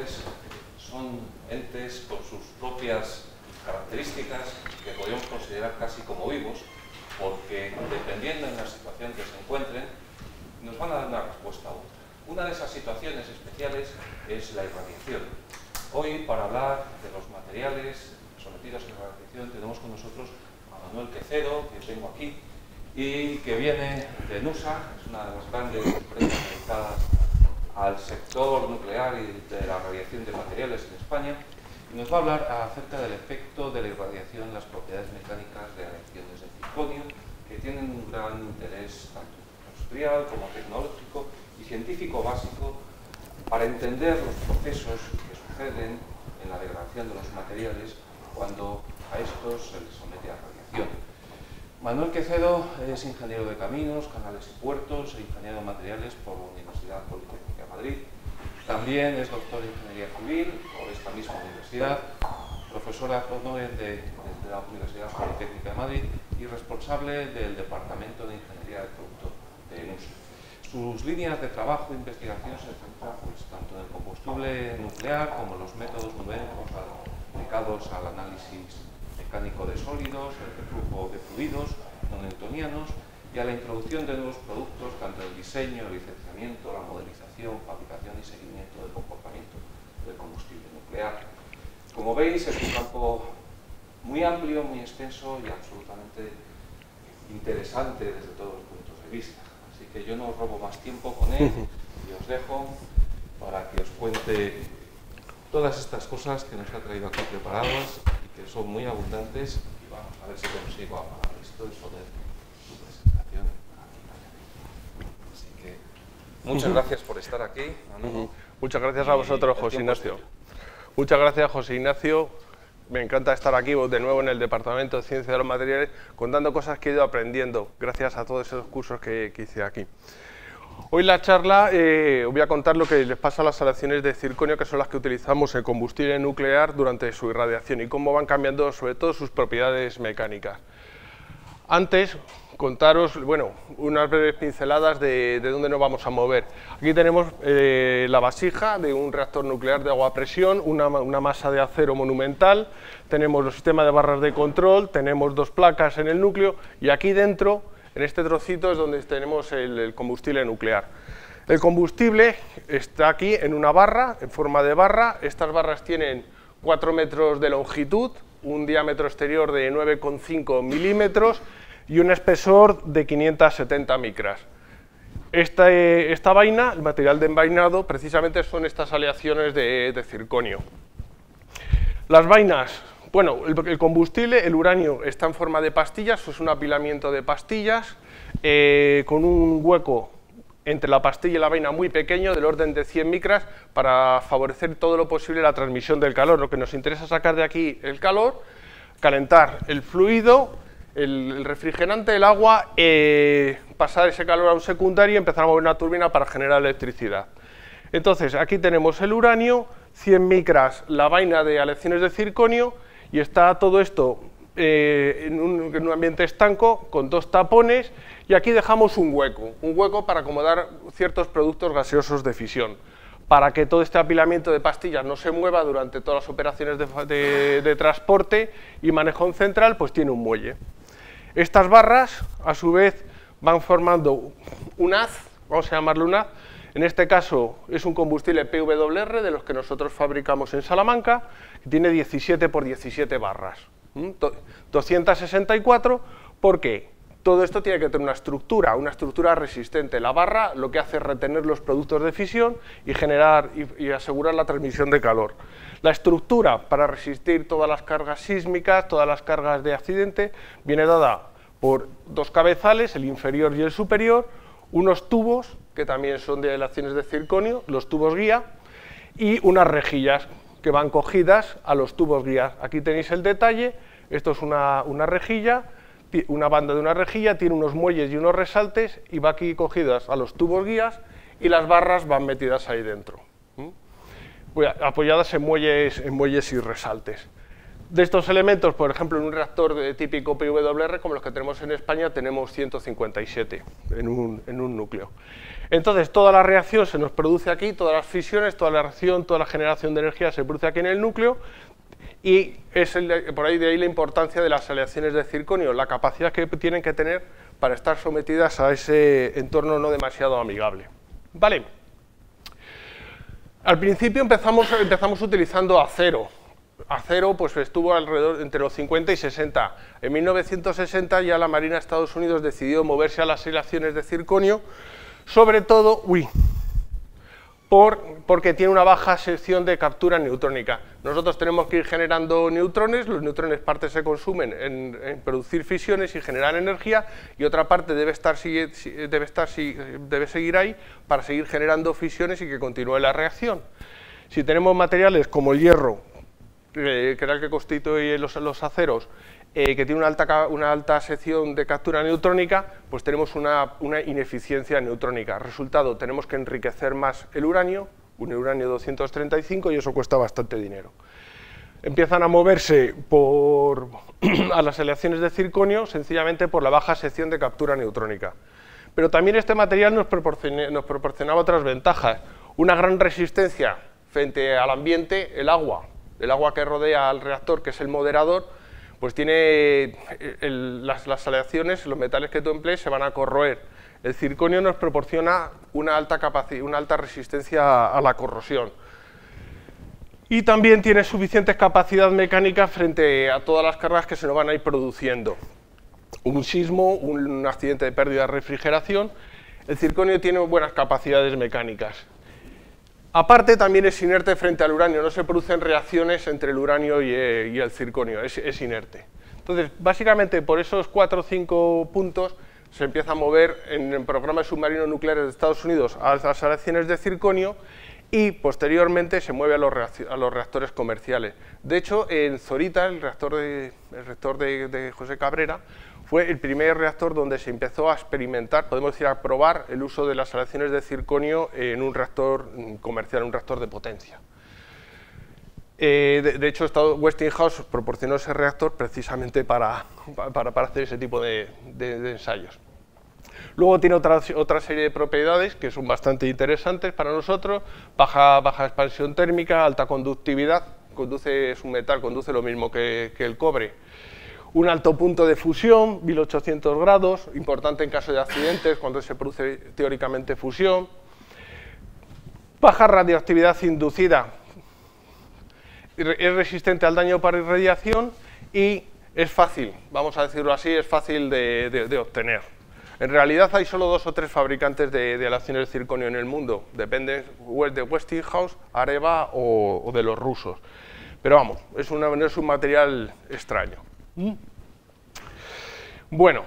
materiales son entes con sus propias características que podríamos considerar casi como vivos, porque dependiendo en la situación que se encuentren, nos van a dar una respuesta a otra. Una de esas situaciones especiales es la irradiación. Hoy, para hablar de los materiales sometidos a irradiación, tenemos con nosotros a Manuel Quecedo, que tengo aquí, y que viene de NUSA, es una de las grandes empresas dedicadas al sector nuclear y de la radiación de materiales en España, y nos va a hablar acerca del efecto de la irradiación en las propiedades mecánicas de reacciones de circonio, que tienen un gran interés tanto industrial como tecnológico y científico básico para entender los procesos que suceden en la degradación de los materiales cuando a estos se les somete a radiación. Manuel Quecedo es ingeniero de caminos, canales y puertos e ingeniero de materiales por la Universidad Politécnica de Madrid. También es doctor en Ingeniería Civil por esta misma universidad, profesor ad honorem de la Universidad Politécnica de Madrid y responsable del Departamento de Ingeniería del Producto de NUSA. Sus líneas de trabajo e investigación se centran tanto en el combustible nuclear como en los métodos numéricos aplicados al análisis mecánico de sólidos, el reflujo de fluidos no newtonianos y a la introducción de nuevos productos, tanto el diseño, el licenciamiento, la modelización, fabricación y seguimiento del comportamiento del combustible nuclear. Como veis, es un campo muy amplio, muy extenso y absolutamente interesante desde todos los puntos de vista. Así que yo no os robo más tiempo con él y os dejo para que os cuente todas estas cosas que nos ha traído aquí preparadas y que son muy abundantes, y vamos a ver si consigo apagar esto y poner su presentación. Así que muchas gracias por estar aquí, Manu. Muchas gracias a vosotros, José Ignacio. Muchas gracias, José Ignacio. Me encanta estar aquí de nuevo en el Departamento de Ciencia de los Materiales, contando cosas que he ido aprendiendo gracias a todos esos cursos que hice aquí. Hoy la charla os voy a contar lo que les pasa a las aleaciones de circonio, que son las que utilizamos en combustible nuclear durante su irradiación y cómo van cambiando sobre todo sus propiedades mecánicas. Antes, contaros, bueno, unas breves pinceladas de dónde nos vamos a mover. Aquí tenemos la vasija de un reactor nuclear de agua a presión, una masa de acero monumental, tenemos los sistemas de barras de control, tenemos dos placas en el núcleo y aquí dentro, en este trocito, es donde tenemos el combustible nuclear. El combustible está aquí en una barra, en forma de barra. Estas barras tienen 4 metros de longitud, un diámetro exterior de 9,5 milímetros y un espesor de 570 micras. Esta vaina, el material de envainado, precisamente son estas aleaciones de circonio. Las vainas, bueno, el combustible, el uranio, está en forma de pastillas, es un apilamiento de pastillas con un hueco entre la pastilla y la vaina muy pequeño, del orden de 100 micras, para favorecer todo lo posible la transmisión del calor. Lo que nos interesa es sacar de aquí el calor, calentar el fluido, el refrigerante, el agua, pasar ese calor a un secundario y empezar a mover una turbina para generar electricidad. Entonces, aquí tenemos el uranio, 100 micras la vaina de aleaciones de circonio, y está todo esto en un ambiente estanco con dos tapones, y aquí dejamos un hueco para acomodar ciertos productos gaseosos de fisión, para que todo este apilamiento de pastillas no se mueva durante todas las operaciones de transporte y manejo central, pues tiene un muelle. Estas barras, a su vez, van formando un haz, vamos a llamarlo un haz. En este caso es un combustible PWR, de los que nosotros fabricamos en Salamanca, que tiene 17 por 17 barras, 264, ¿por qué? Todo esto tiene que tener una estructura resistente. La barra lo que hace es retener los productos de fisión y generar y asegurar la transmisión de calor. La estructura, para resistir todas las cargas sísmicas, todas las cargas de accidente, viene dada por dos cabezales, el inferior y el superior, unos tubos, que también son de aleaciones de circonio, los tubos guía, y unas rejillas que van cogidas a los tubos guía. Aquí tenéis el detalle, esto es una rejilla, una banda de una rejilla, tiene unos muelles y unos resaltes, y va aquí cogidas a los tubos guías, y las barras van metidas ahí dentro, apoyadas en muelles y resaltes. De estos elementos, por ejemplo, en un reactor de típico PWR, como los que tenemos en España, tenemos 157 en un núcleo. Entonces, toda la reacción se nos produce aquí, todas las fisiones, toda la reacción, toda la generación de energía se produce aquí en el núcleo, y es por ahí de ahí la importancia de las aleaciones de circonio, la capacidad que tienen que tener para estar sometidas a ese entorno no demasiado amigable. Vale. Al principio empezamos utilizando acero. Acero pues estuvo alrededor entre los 50 y 60. En 1960 ya la Marina de Estados Unidos decidió moverse a las aleaciones de circonio, sobre todo porque tiene una baja sección de captura neutrónica. Nosotros tenemos que ir generando neutrones, los neutrones parte se consumen en producir fisiones y generar energía, y otra parte debe seguir ahí para seguir generando fisiones y que continúe la reacción. Si tenemos materiales como el hierro, que era el que constituye los aceros, que tiene una alta sección de captura neutrónica, pues tenemos una ineficiencia neutrónica. Resultado, tenemos que enriquecer más el uranio, un uranio 235, y eso cuesta bastante dinero. Empiezan a moverse a las aleaciones de circonio sencillamente por la baja sección de captura neutrónica. Pero también este material nos proporcionaba otras ventajas. Una gran resistencia frente al ambiente, el agua que rodea al reactor, que es el moderador, pues tiene las aleaciones, los metales que tú emplees se van a corroer. El circonio nos proporciona una alta resistencia a la corrosión. Y también tiene suficiente capacidad mecánica frente a todas las cargas que se nos van a ir produciendo. Un sismo, un accidente de pérdida de refrigeración. El circonio tiene buenas capacidades mecánicas. Aparte, también es inerte frente al uranio, no se producen reacciones entre el uranio y el circonio, es inerte. Entonces, básicamente, por esos 4 o 5 puntos, se empieza a mover en el programa de submarinos nucleares de Estados Unidos a las aleaciones de circonio, y posteriormente se mueve a los reactores comerciales. De hecho, en Zorita, el reactor de José Cabrera, fue el primer reactor donde se empezó a experimentar, podemos decir, a probar el uso de las aleaciones de circonio en un reactor comercial, un reactor de potencia. De hecho, Westinghouse proporcionó ese reactor precisamente para hacer ese tipo de ensayos. Luego tiene otra serie de propiedades que son bastante interesantes para nosotros: baja expansión térmica, alta conductividad, es un metal, conduce lo mismo que el cobre. Un alto punto de fusión, 1800 grados, importante en caso de accidentes, cuando se produce teóricamente fusión. Baja radioactividad inducida, es resistente al daño por irradiación y es fácil, vamos a decirlo así, es fácil de obtener. En realidad hay solo 2 o 3 fabricantes de aleaciones de circonio en el mundo, depende de Westinghouse, Areva o de los rusos. Pero vamos, no es un material extraño. Bueno,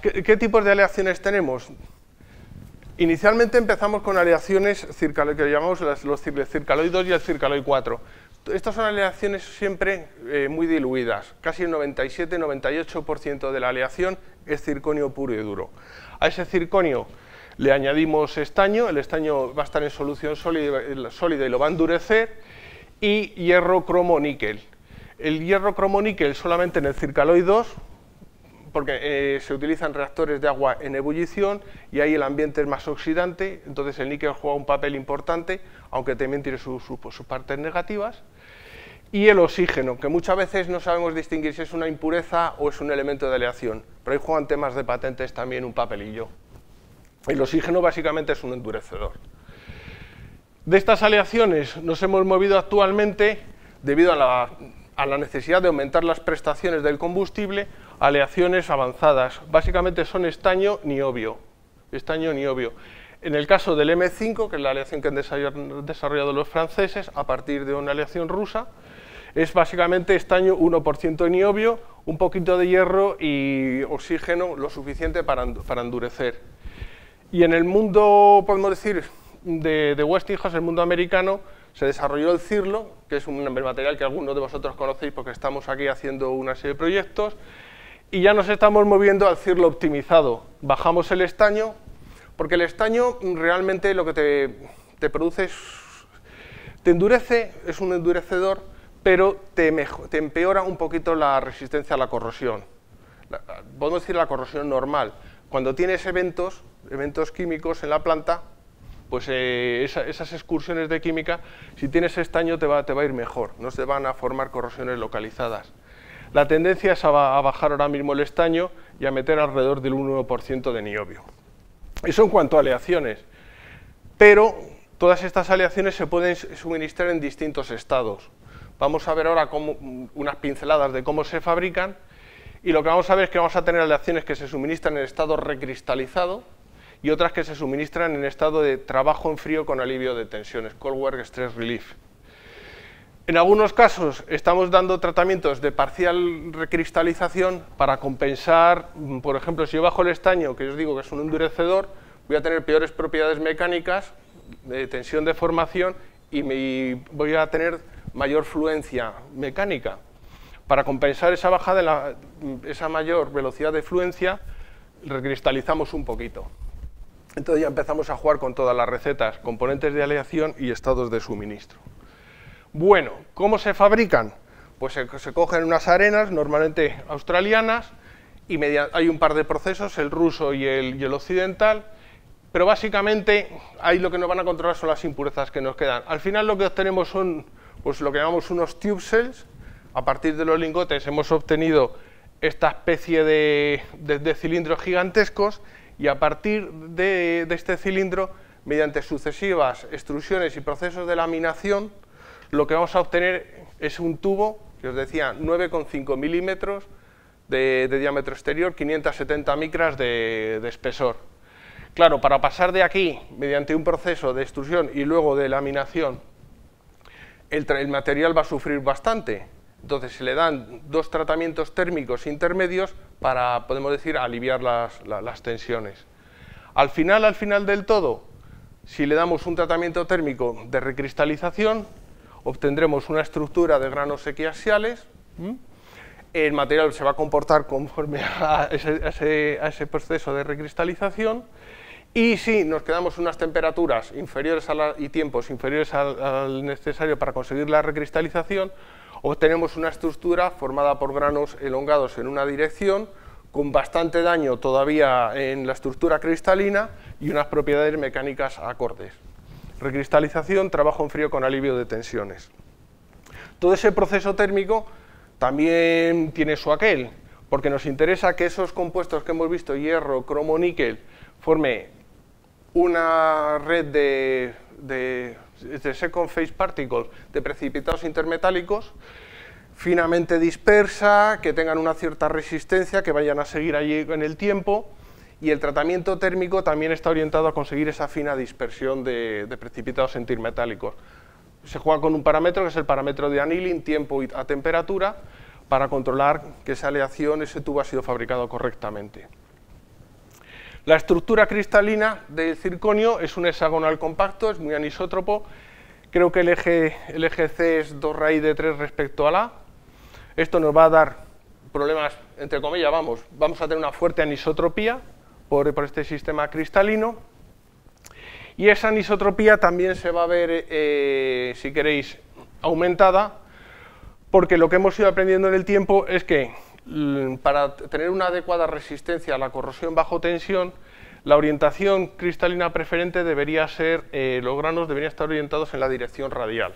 ¿qué tipos de aleaciones tenemos? Inicialmente empezamos con aleaciones que llamamos los circaloid 2 y el circaloid 4. Estas son aleaciones siempre muy diluidas, casi el 97-98% de la aleación es circonio puro y duro. A ese circonio le añadimos estaño, el estaño va a estar en solución sólida y lo va a endurecer, y hierro cromo níquel. El hierro cromo níquel solamente en el circaloid 2, porque se utilizan reactores de agua en ebullición y ahí el ambiente es más oxidante, entonces el níquel juega un papel importante, aunque también tiene sus partes negativas. Y el oxígeno, que muchas veces no sabemos distinguir si es una impureza o es un elemento de aleación, pero ahí juegan temas de patentes también un papelillo. El oxígeno básicamente es un endurecedor. De estas aleaciones nos hemos movido actualmente, debido a la necesidad de aumentar las prestaciones del combustible, aleaciones avanzadas. Básicamente son estaño niobio. En el caso del M5, que es la aleación que han desarrollado los franceses a partir de una aleación rusa, es básicamente estaño 1% niobio, un poquito de hierro y oxígeno, lo suficiente para endurecer. Y en el mundo, podemos decir, de Westinghouse, el mundo americano, se desarrolló el CIRLO, que es un material que algunos de vosotros conocéis porque estamos aquí haciendo una serie de proyectos, y ya nos estamos moviendo al CIRLO optimizado. Bajamos el estaño, porque el estaño realmente lo que te produce te endurece, es un endurecedor, pero te empeora un poquito la resistencia a la corrosión. Podemos decir la corrosión normal. Cuando tienes eventos químicos en la planta, pues esas excursiones de química, si tienes estaño te va a ir mejor, no se van a formar corrosiones localizadas. La tendencia es a bajar ahora mismo el estaño y a meter alrededor del 1% de niobio. Eso en cuanto a aleaciones, pero todas estas aleaciones se pueden suministrar en distintos estados. Vamos a ver ahora unas pinceladas de cómo se fabrican, y lo que vamos a ver es que vamos a tener aleaciones que se suministran en estado recristalizado y otras que se suministran en estado de trabajo en frío con alivio de tensiones, Cold Work Stress Relief. En algunos casos estamos dando tratamientos de parcial recristalización para compensar, por ejemplo, si yo bajo el estaño, que yo os digo que es un endurecedor, voy a tener peores propiedades mecánicas, de tensión de formación, y voy a tener mayor fluencia mecánica. Para compensar esa bajada, esa mayor velocidad de fluencia, recristalizamos un poquito. Entonces ya empezamos a jugar con todas las recetas, componentes de aleación y estados de suministro. Bueno, ¿cómo se fabrican? Pues se cogen unas arenas, normalmente australianas, y hay un par de procesos, el ruso y el occidental, pero básicamente ahí lo que nos van a controlar son las impurezas que nos quedan. Al final lo que obtenemos son pues, lo que llamamos unos tube cells. A partir de los lingotes hemos obtenido esta especie de cilindros gigantescos, y a partir de este cilindro, mediante sucesivas extrusiones y procesos de laminación, lo que vamos a obtener es un tubo, que os decía, 9,5 milímetros de diámetro exterior, 570 micras de espesor. Claro, para pasar de aquí, mediante un proceso de extrusión y luego de laminación, el material va a sufrir bastante. Entonces se le dan dos tratamientos térmicos intermedios para, podemos decir, aliviar las tensiones. Al final del todo, si le damos un tratamiento térmico de recristalización, obtendremos una estructura de granos equiaxiales. El material se va a comportar conforme a ese proceso de recristalización, y si nos quedamos unas temperaturas inferiores y tiempos inferiores al necesario para conseguir la recristalización, obtenemos una estructura formada por granos elongados en una dirección, con bastante daño todavía en la estructura cristalina y unas propiedades mecánicas acordes. Recristalización, trabajo en frío con alivio de tensiones. Todo ese proceso térmico también tiene su aquel, porque nos interesa que esos compuestos que hemos visto, hierro, cromo, níquel, forme una red de second phase particles, de precipitados intermetálicos, finamente dispersa, que tengan una cierta resistencia, que vayan a seguir allí en el tiempo, y el tratamiento térmico también está orientado a conseguir esa fina dispersión de precipitados intermetálicos. Se juega con un parámetro que es el parámetro de annealing, tiempo a temperatura, para controlar que esa aleación, ese tubo ha sido fabricado correctamente. La estructura cristalina del circonio es un hexagonal compacto, es muy anisótropo. Creo que el eje C es 2 raíz de 3 respecto al A. Esto nos va a dar problemas, entre comillas, vamos a tener una fuerte anisotropía por este sistema cristalino. Y esa anisotropía también se va a ver, si queréis, aumentada, porque lo que hemos ido aprendiendo en el tiempo es que para tener una adecuada resistencia a la corrosión bajo tensión, la orientación cristalina preferente debería ser, los granos deberían estar orientados en la dirección radial.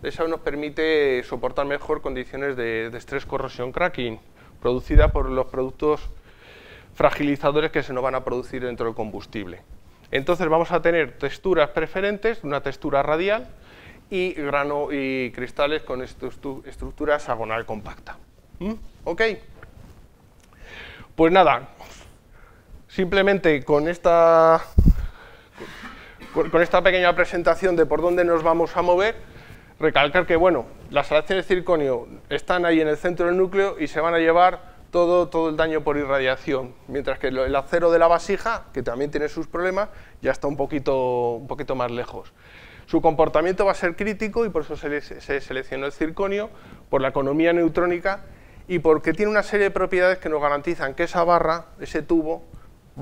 Eso nos permite soportar mejor condiciones de estrés, corrosión, cracking, producida por los productos fragilizadores que se nos van a producir dentro del combustible. Entonces vamos a tener texturas preferentes, una textura radial, y grano y cristales con estructura hexagonal compacta. ¿Ok? Pues nada, simplemente con esta pequeña presentación de por dónde nos vamos a mover, recalcar que, bueno, las aleaciones de circonio están ahí en el centro del núcleo y se van a llevar todo el daño por irradiación, mientras que el acero de la vasija, que también tiene sus problemas, ya está un poquito más lejos. Su comportamiento va a ser crítico y por eso se seleccionó el circonio, por la economía neutrónica y porque tiene una serie de propiedades que nos garantizan que esa barra, ese tubo,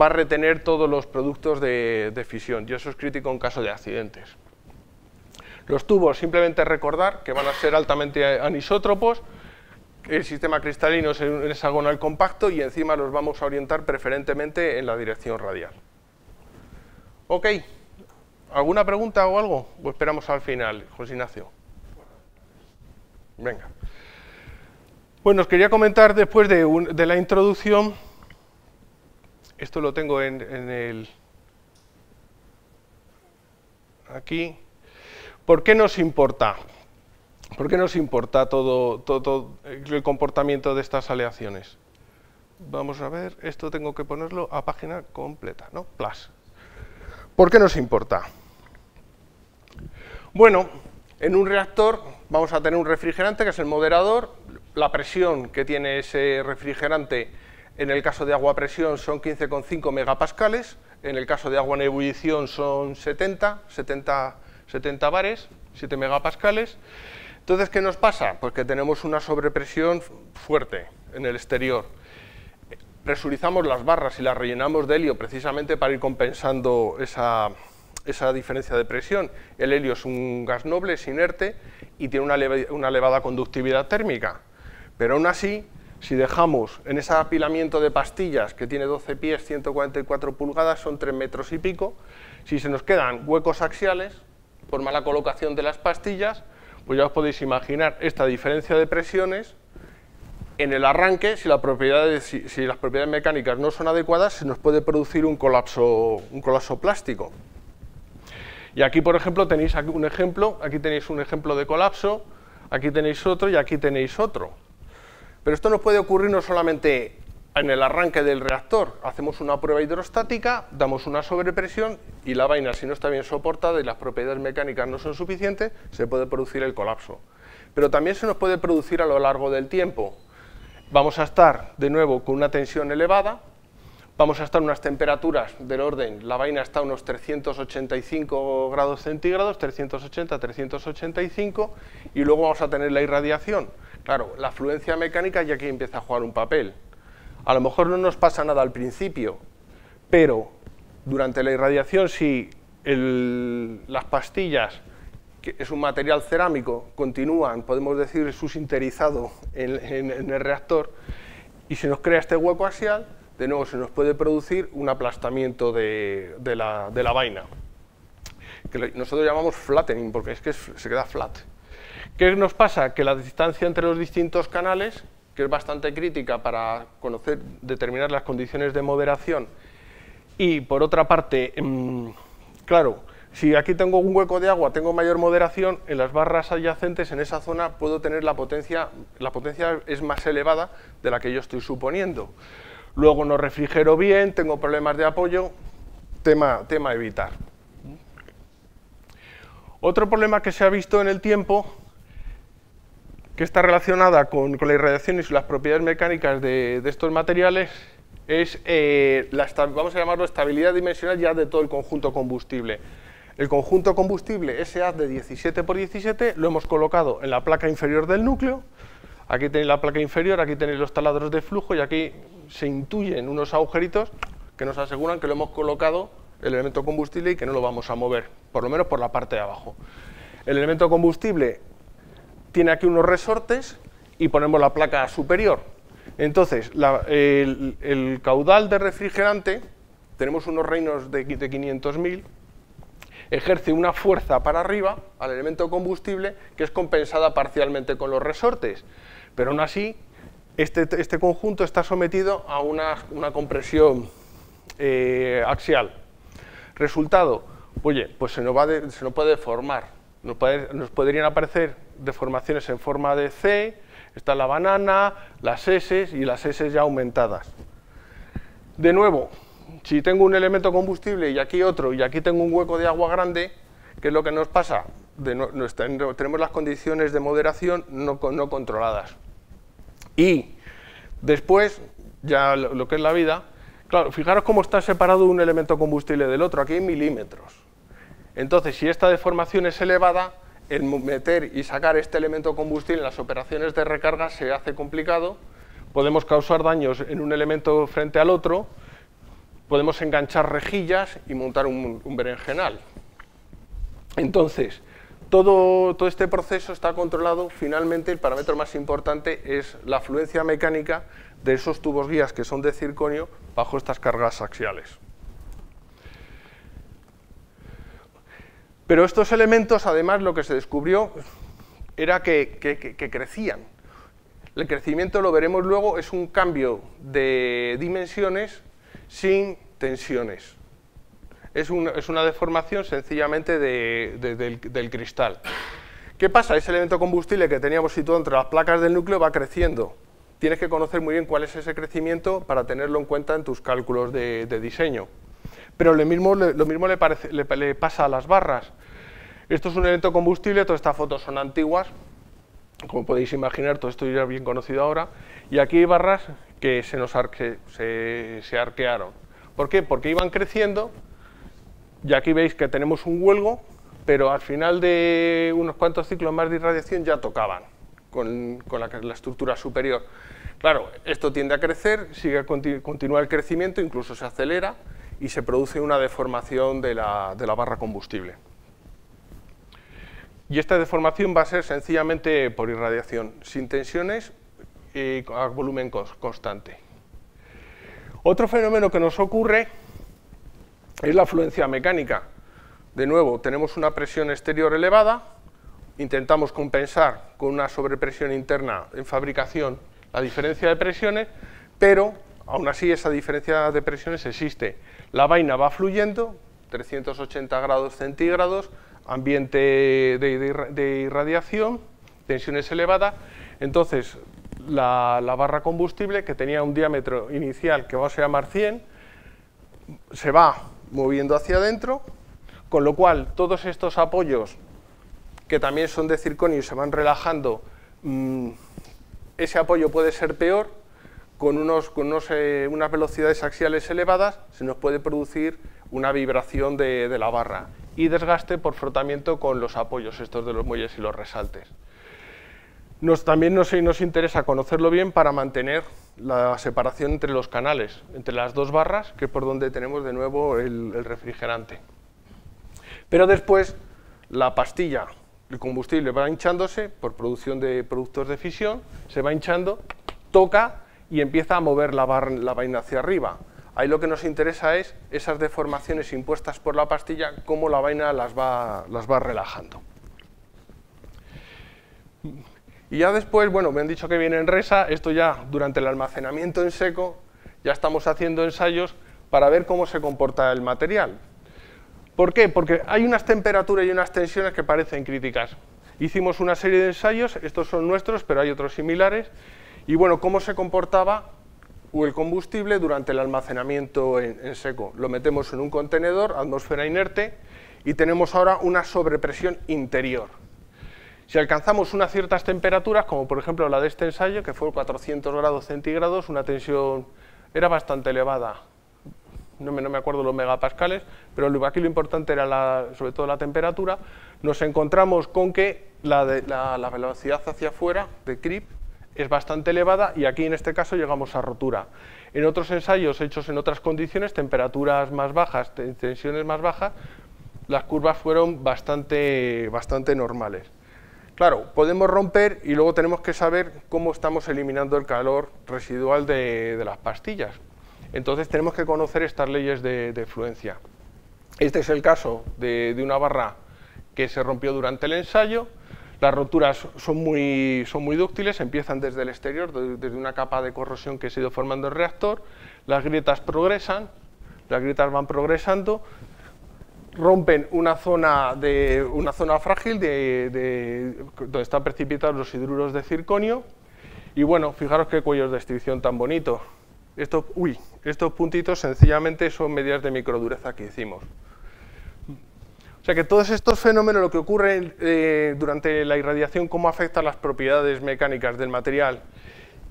va a retener todos los productos de fisión, y eso es crítico en caso de accidentes. Los tubos, simplemente recordar que van a ser altamente anisótropos, el sistema cristalino es un hexagonal compacto y encima los vamos a orientar preferentemente en la dirección radial. Ok, ¿alguna pregunta o algo? O esperamos al final, José Ignacio. Venga. Bueno, os quería comentar después de la introducción, esto lo tengo en el... aquí. ¿Por qué nos importa? ¿Por qué nos importa todo el comportamiento de estas aleaciones? Vamos a ver, esto tengo que ponerlo a página completa, ¿no? Plus. ¿Por qué nos importa? Bueno, en un reactor vamos a tener un refrigerante que es el moderador. La presión que tiene ese refrigerante, en el caso de agua a presión, son 15,5 megapascales. En el caso de agua en ebullición son 70 bares, 7 megapascales. Entonces, ¿qué nos pasa? Pues que tenemos una sobrepresión fuerte en el exterior. Presurizamos las barras y las rellenamos de helio precisamente para ir compensando esa diferencia de presión. El helio es un gas noble, es inerte y tiene una elevada conductividad térmica. Pero aún así, si dejamos en ese apilamiento de pastillas que tiene 12 pies, 144 pulgadas, son 3 metros y pico, si se nos quedan huecos axiales, por mala colocación de las pastillas, pues ya os podéis imaginar esta diferencia de presiones. En el arranque, si las propiedades mecánicas no son adecuadas, se nos puede producir un colapso plástico. Y aquí, por ejemplo, tenéis un ejemplo, aquí tenéis un ejemplo de colapso, aquí tenéis otro y aquí tenéis otro. Pero esto nos puede ocurrir no solamente en el arranque del reactor. Hacemos una prueba hidrostática, damos una sobrepresión y la vaina, si no está bien soportada y las propiedades mecánicas no son suficientes, se puede producir el colapso. Pero también se nos puede producir a lo largo del tiempo. Vamos a estar, de nuevo, con una tensión elevada, vamos a estar a unas temperaturas del orden, la vaina está a unos 385 grados centígrados, 380, 385, y luego vamos a tener la irradiación. Claro, la fluencia mecánica ya aquí empieza a jugar un papel. A lo mejor no nos pasa nada al principio, pero durante la irradiación, si las pastillas, que es un material cerámico, continúan, podemos decir, susinterizado en el reactor, y se nos crea este hueco axial, de nuevo se nos puede producir un aplastamiento de la vaina, que nosotros llamamos flattening, porque es que se queda flat. ¿Qué nos pasa? Que la distancia entre los distintos canales, que es bastante crítica para determinar las condiciones de moderación, y por otra parte, claro, si aquí tengo un hueco de agua, tengo mayor moderación, en las barras adyacentes, en esa zona, puedo tener la potencia es más elevada de la que yo estoy suponiendo. Luego no refrigero bien, tengo problemas de apoyo, tema a evitar. Otro problema que se ha visto en el tiempo, que está relacionada con la irradiación y las propiedades mecánicas de estos materiales, es, vamos a llamarlo, estabilidad dimensional ya de todo el conjunto combustible. El conjunto combustible, ese haz de 17 por 17, lo hemos colocado en la placa inferior del núcleo. Aquí tenéis la placa inferior, aquí tenéis los taladros de flujo y aquí se intuyen unos agujeritos que nos aseguran que lo hemos colocado el elemento combustible y que no lo vamos a mover, por lo menos por la parte de abajo. El elemento combustible tiene aquí unos resortes y ponemos la placa superior. Entonces, el caudal de refrigerante, tenemos unos reinos de 500.000, ejerce una fuerza para arriba al elemento combustible que es compensada parcialmente con los resortes, pero aún así este conjunto está sometido a una compresión axial. Resultado, oye, pues se nos puede deformar, nos podrían aparecer deformaciones en forma de C, está la banana, las S y las S ya aumentadas. De nuevo, si tengo un elemento combustible y aquí otro, y aquí tengo un hueco de agua grande, ¿qué es lo que nos pasa? Tenemos las condiciones de moderación no controladas. Y después, ya lo que es la vida, claro, fijaros cómo está separado un elemento combustible del otro, aquí hay milímetros. Entonces, si esta deformación es elevada, el meter y sacar este elemento combustible en las operaciones de recarga se hace complicado, podemos causar daños en un elemento frente al otro, podemos enganchar rejillas y montar un berenjenal. Entonces, todo este proceso está controlado. Finalmente, el parámetro más importante es la fluencia mecánica de esos tubos guías que son de circonio bajo estas cargas axiales. Pero estos elementos, además, lo que se descubrió era que crecían. El crecimiento, lo veremos luego, es un cambio de dimensiones sin tensiones. Es una deformación sencillamente del cristal. ¿Qué pasa? Ese elemento combustible que teníamos situado entre las placas del núcleo va creciendo. Tienes que conocer muy bien cuál es ese crecimiento para tenerlo en cuenta en tus cálculos de diseño. Pero lo mismo le pasa a las barras. Esto es un elemento combustible, todas estas fotos son antiguas, como podéis imaginar, todo esto ya bien conocido ahora, y aquí hay barras que se arquearon. ¿Por qué? Porque iban creciendo, y aquí veis que tenemos un huelgo, pero al final de unos cuantos ciclos más de irradiación ya tocaban con la estructura superior. Claro, esto tiende a crecer, continúa el crecimiento, incluso se acelera, y se produce una deformación de la barra combustible. Y esta deformación va a ser sencillamente por irradiación, sin tensiones y a volumen constante. Otro fenómeno que nos ocurre es la fluencia mecánica. De nuevo, tenemos una presión exterior elevada, intentamos compensar con una sobrepresión interna en fabricación la diferencia de presiones, pero aún así esa diferencia de presiones existe. La vaina va fluyendo, 380 grados centígrados, ambiente de irradiación, tensiones elevadas, entonces la barra combustible, que tenía un diámetro inicial que vamos a llamar 100, se va moviendo hacia adentro, con lo cual todos estos apoyos, que también son de circonio y se van relajando, ese apoyo puede ser peor, con unas velocidades axiales elevadas se nos puede producir una vibración de la barra y desgaste por frotamiento con los apoyos estos de los muelles y los resaltes. También nos interesa conocerlo bien para mantener la separación entre los canales, entre las dos barras, que es por donde tenemos de nuevo el refrigerante. Pero después la pastilla, el combustible va hinchándose por producción de productos de fisión, se va hinchando, toca y empieza a mover la vaina hacia arriba. Ahí lo que nos interesa es esas deformaciones impuestas por la pastilla, cómo la vaina las va relajando. Y ya después, bueno, me han dicho que viene en resa, esto ya durante el almacenamiento en seco, ya estamos haciendo ensayos para ver cómo se comporta el material. ¿Por qué? Porque hay unas temperaturas y unas tensiones que parecen críticas. Hicimos una serie de ensayos, estos son nuestros, pero hay otros similares, y bueno, cómo se comportaba el combustible durante el almacenamiento en seco. Lo metemos en un contenedor, atmósfera inerte, y tenemos ahora una sobrepresión interior. Si alcanzamos unas ciertas temperaturas, como por ejemplo la de este ensayo, que fue 400 grados centígrados, una tensión era bastante elevada, no me acuerdo los megapascales, pero aquí lo importante era sobre todo la temperatura, nos encontramos con que la velocidad hacia afuera de creep es bastante elevada y aquí en este caso llegamos a rotura. En otros ensayos hechos en otras condiciones, temperaturas más bajas, tensiones más bajas, las curvas fueron bastante normales. Claro, podemos romper y luego tenemos que saber cómo estamos eliminando el calor residual de las pastillas. Entonces tenemos que conocer estas leyes de fluencia. Este es el caso de una barra que se rompió durante el ensayo. Las roturas son muy dúctiles, empiezan desde el exterior, desde una capa de corrosión que se ha ido formando el reactor. Las grietas progresan, las grietas van progresando, rompen una zona frágil donde están precipitados los hidruros de circonio. Y bueno, fijaros qué cuellos de extinción tan bonito. Estos puntitos sencillamente son medidas de microdureza que hicimos. O sea que todos estos fenómenos, lo que ocurre durante la irradiación, cómo afectan las propiedades mecánicas del material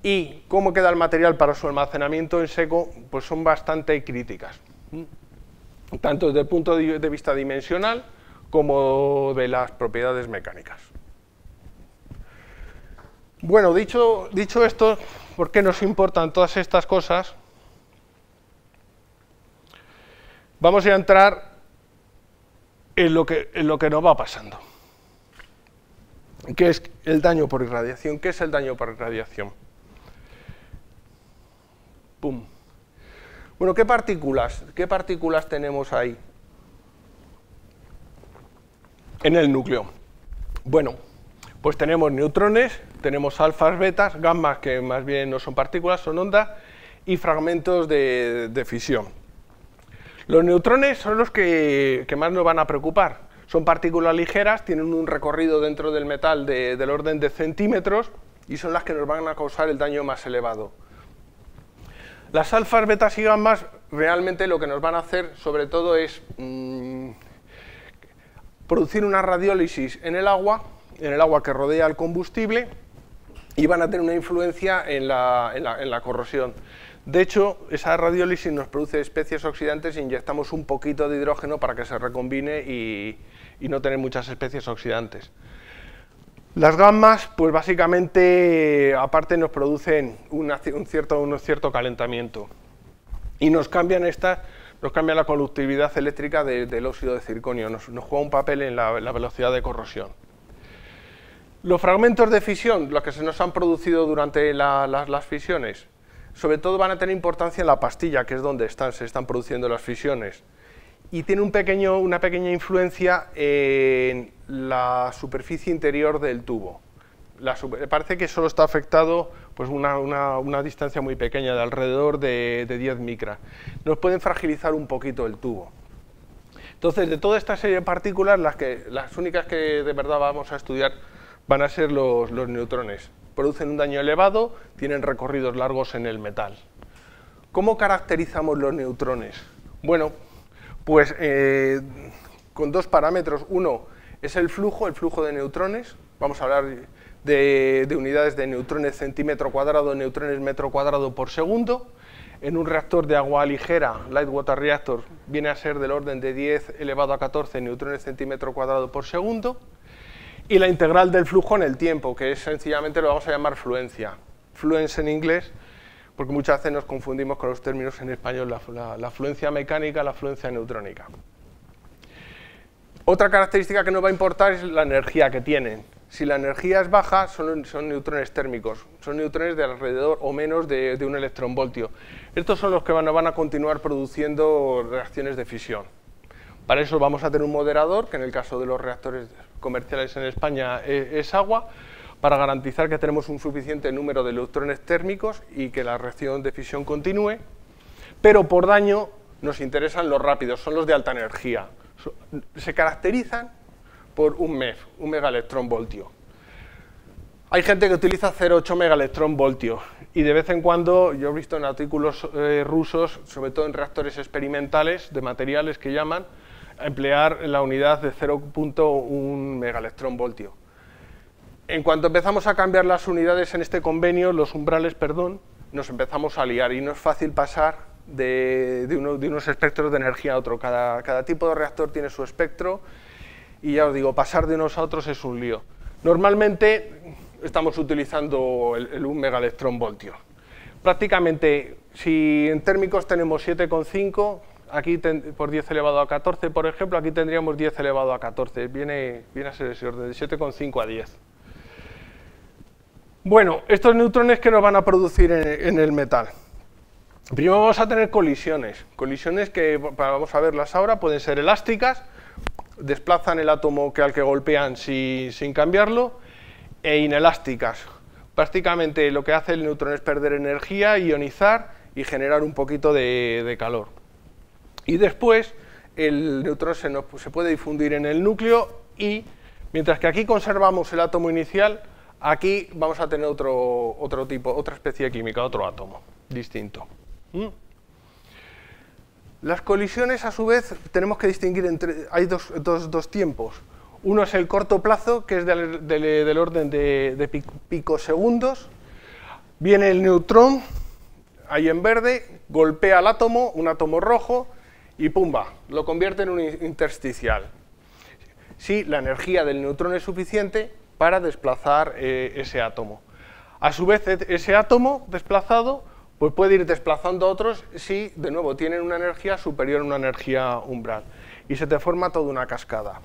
y cómo queda el material para su almacenamiento en seco, pues son bastante críticas, tanto desde el punto de vista dimensional como de las propiedades mecánicas. Bueno, dicho esto, ¿por qué nos importan todas estas cosas? Vamos a entrar en lo que nos va pasando. ¿Qué es el daño por irradiación? ¿Qué es el daño por irradiación? ¡Pum! Bueno, ¿qué partículas tenemos ahí en el núcleo? Bueno, pues tenemos neutrones, tenemos alfas, betas, gammas, que más bien no son partículas, son ondas, y fragmentos de fisión. Los neutrones son los que más nos van a preocupar. Son partículas ligeras, tienen un recorrido dentro del metal del orden de centímetros y son las que nos van a causar el daño más elevado. Las alfas, betas y gammas realmente lo que nos van a hacer sobre todo es producir una radiólisis en el agua que rodea el combustible, y van a tener una influencia en la corrosión. De hecho, esa radiólisis nos produce especies oxidantes e inyectamos un poquito de hidrógeno para que se recombine y no tener muchas especies oxidantes. Las gammas, pues básicamente, aparte nos producen un cierto calentamiento y nos cambian la conductividad eléctrica del óxido de circonio, nos juega un papel en la velocidad de corrosión. Los fragmentos de fisión, los que se nos han producido durante las fisiones, sobre todo van a tener importancia en la pastilla, que es donde se están produciendo las fisiones, y tiene una pequeña influencia en la superficie interior del tubo. Parece que solo está afectado pues una distancia muy pequeña, de alrededor de 10 micras. Nos pueden fragilizar un poquito el tubo. Entonces, de toda esta serie de partículas, las únicas que de verdad vamos a estudiar van a ser los neutrones. Producen un daño elevado, tienen recorridos largos en el metal. ¿Cómo caracterizamos los neutrones? Bueno, pues con dos parámetros. Uno es el flujo de neutrones. Vamos a hablar de unidades de neutrones centímetro cuadrado, neutrones metro cuadrado por segundo. En un reactor de agua ligera, light water reactor, viene a ser del orden de 10 elevado a 14 neutrones centímetro cuadrado por segundo. Y la integral del flujo en el tiempo, que es sencillamente lo vamos a llamar fluencia. Fluence en inglés, porque muchas veces nos confundimos con los términos en español, la fluencia mecánica, la fluencia neutrónica. Otra característica que nos va a importar es la energía que tienen. Si la energía es baja, son neutrones térmicos, son neutrones de alrededor o menos de 1 electronvoltio. Estos son los que van a continuar produciendo reacciones de fisión. Para eso vamos a tener un moderador, que en el caso de los reactores comerciales en España es agua, para garantizar que tenemos un suficiente número de electrones térmicos y que la reacción de fisión continúe, pero por daño nos interesan los rápidos, son los de alta energía. Se caracterizan por un MEV, un megaelectronvoltio. Hay gente que utiliza 0,8 megaelectronvoltio y de vez en cuando, yo he visto en artículos rusos, sobre todo en reactores experimentales de materiales que llaman, emplear la unidad de 0,1 megaelectronvoltio. En cuanto empezamos a cambiar las unidades en este convenio, los umbrales, perdón, nos empezamos a liar y no es fácil pasar de unos espectros de energía a otro. Cada tipo de reactor tiene su espectro y ya os digo, pasar de unos a otros es un lío. Normalmente estamos utilizando el 1 megaelectronvoltio. Prácticamente, si en térmicos tenemos 7,5, aquí por 10 elevado a 14, por ejemplo, aquí tendríamos 10 elevado a 14, viene a ser ese orden, de 7,5 a 10. Bueno, estos neutrones que nos van a producir en el metal. Primero vamos a tener colisiones que vamos a verlas ahora, pueden ser elásticas, desplazan el átomo al que golpean sin cambiarlo, e inelásticas. Prácticamente lo que hace el neutrón es perder energía, ionizar y generar un poquito de calor. Y después el neutrón se puede difundir en el núcleo y, mientras que aquí conservamos el átomo inicial, aquí vamos a tener otra especie química, otro átomo distinto. Las colisiones, a su vez, tenemos que distinguir hay dos tiempos. Uno es el corto plazo, que es del orden de picosegundos. Viene el neutrón, ahí en verde, golpea al átomo, un átomo rojo, y pumba, lo convierte en un intersticial. Si la energía del neutrón es suficiente para desplazar ese átomo. A su vez, ese átomo desplazado pues puede ir desplazando a otros si, de nuevo, tienen una energía superior a una energía umbral. Y se te forma toda una cascada.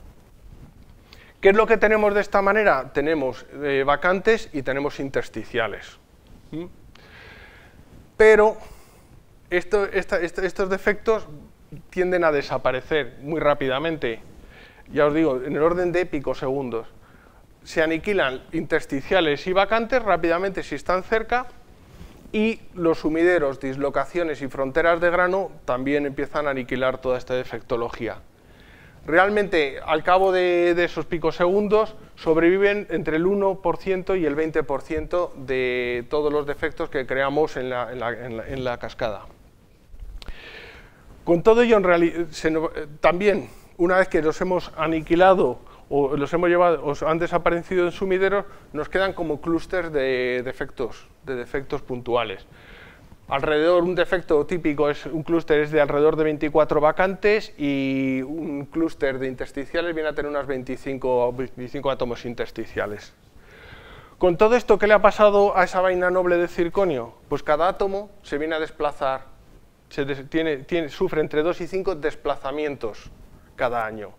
¿Qué es lo que tenemos de esta manera? Tenemos vacantes y tenemos intersticiales. Pero estos defectos tienden a desaparecer muy rápidamente. Ya os digo, en el orden de picosegundos. Se aniquilan intersticiales y vacantes rápidamente si están cerca, y los sumideros, dislocaciones y fronteras de grano también empiezan a aniquilar toda esta defectología. Realmente, al cabo de esos picosegundos, sobreviven entre el 1% y el 20% de todos los defectos que creamos en la cascada. Con todo ello, también, una vez que los hemos aniquilado o los hemos llevado o han desaparecido en sumideros, nos quedan como clústeres de defectos puntuales. Alrededor, un defecto típico es un clúster es de alrededor de 24 vacantes, y un clúster de intersticiales viene a tener unas 25 átomos intersticiales. Con todo esto, ¿qué le ha pasado a esa vaina noble de circonio? Pues cada átomo se viene a desplazar, sufre entre 2 y 5 desplazamientos cada año.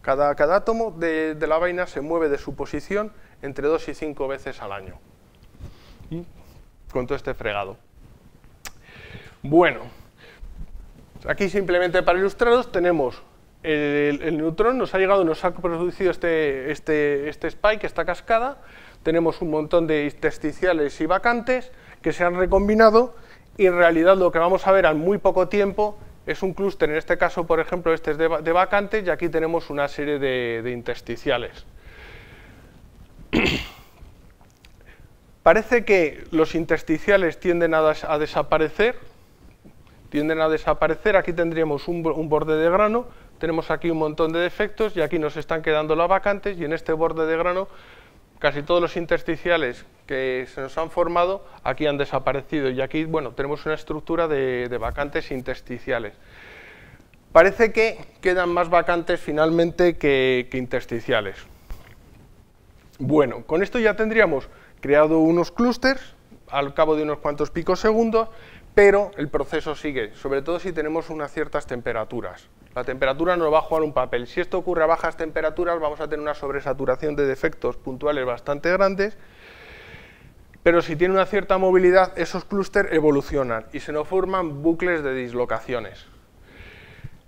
Cada átomo de la vaina se mueve de su posición entre 2 y 5 veces al año. Con todo este fregado. Bueno, aquí simplemente para ilustraros tenemos el neutrón, nos ha producido este spike, esta cascada, tenemos un montón de intersticiales y vacantes que se han recombinado, y en realidad lo que vamos a ver en muy poco tiempo es un clúster, en este caso, por ejemplo, este es de vacantes, y aquí tenemos una serie de intersticiales. Parece que los intersticiales tienden a desaparecer. Aquí tendríamos un borde de grano, tenemos aquí un montón de defectos, y aquí nos están quedando las vacantes, y en este borde de grano casi todos los intersticiales que se nos han formado aquí han desaparecido, y aquí, bueno, tenemos una estructura de vacantes intersticiales. Parece que quedan más vacantes finalmente que intersticiales. Bueno, con esto ya tendríamos creado unos clústeres al cabo de unos cuantos picosegundos, pero el proceso sigue, sobre todo si tenemos unas ciertas temperaturas. La temperatura nos va a jugar un papel. Si esto ocurre a bajas temperaturas, vamos a tener una sobresaturación de defectos puntuales bastante grandes, pero si tiene una cierta movilidad, esos clústeres evolucionan y se nos forman bucles de dislocaciones.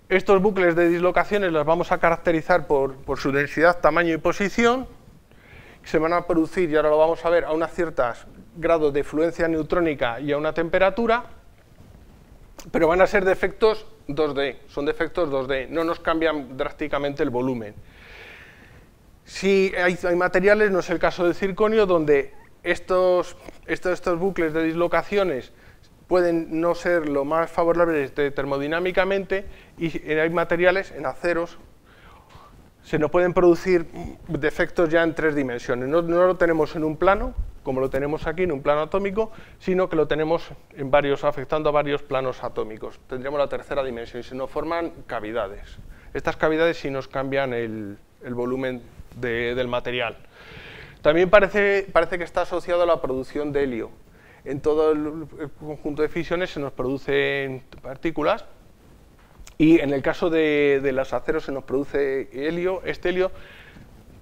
Estos bucles de dislocaciones los vamos a caracterizar por su densidad, tamaño y posición. Se van a producir, y ahora lo vamos a ver, a unos ciertos grados de fluencia neutrónica y a una temperatura, pero van a ser defectos 2D, son defectos 2D, no nos cambian drásticamente el volumen. Si hay materiales, no es el caso del circonio, donde estos bucles de dislocaciones pueden no ser lo más favorables termodinámicamente, y hay materiales, en aceros, se nos pueden producir defectos ya en 3 dimensiones. No lo tenemos en un plano, como lo tenemos aquí, en un plano atómico, sino que lo tenemos en afectando a varios planos atómicos. Tendríamos la 3ª dimensión y se nos forman cavidades. Estas cavidades sí nos cambian el volumen del material. También parece que está asociado a la producción de helio. En todo el conjunto de fisiones se nos producen partículas, y en el caso de los aceros se nos produce helio. Este helio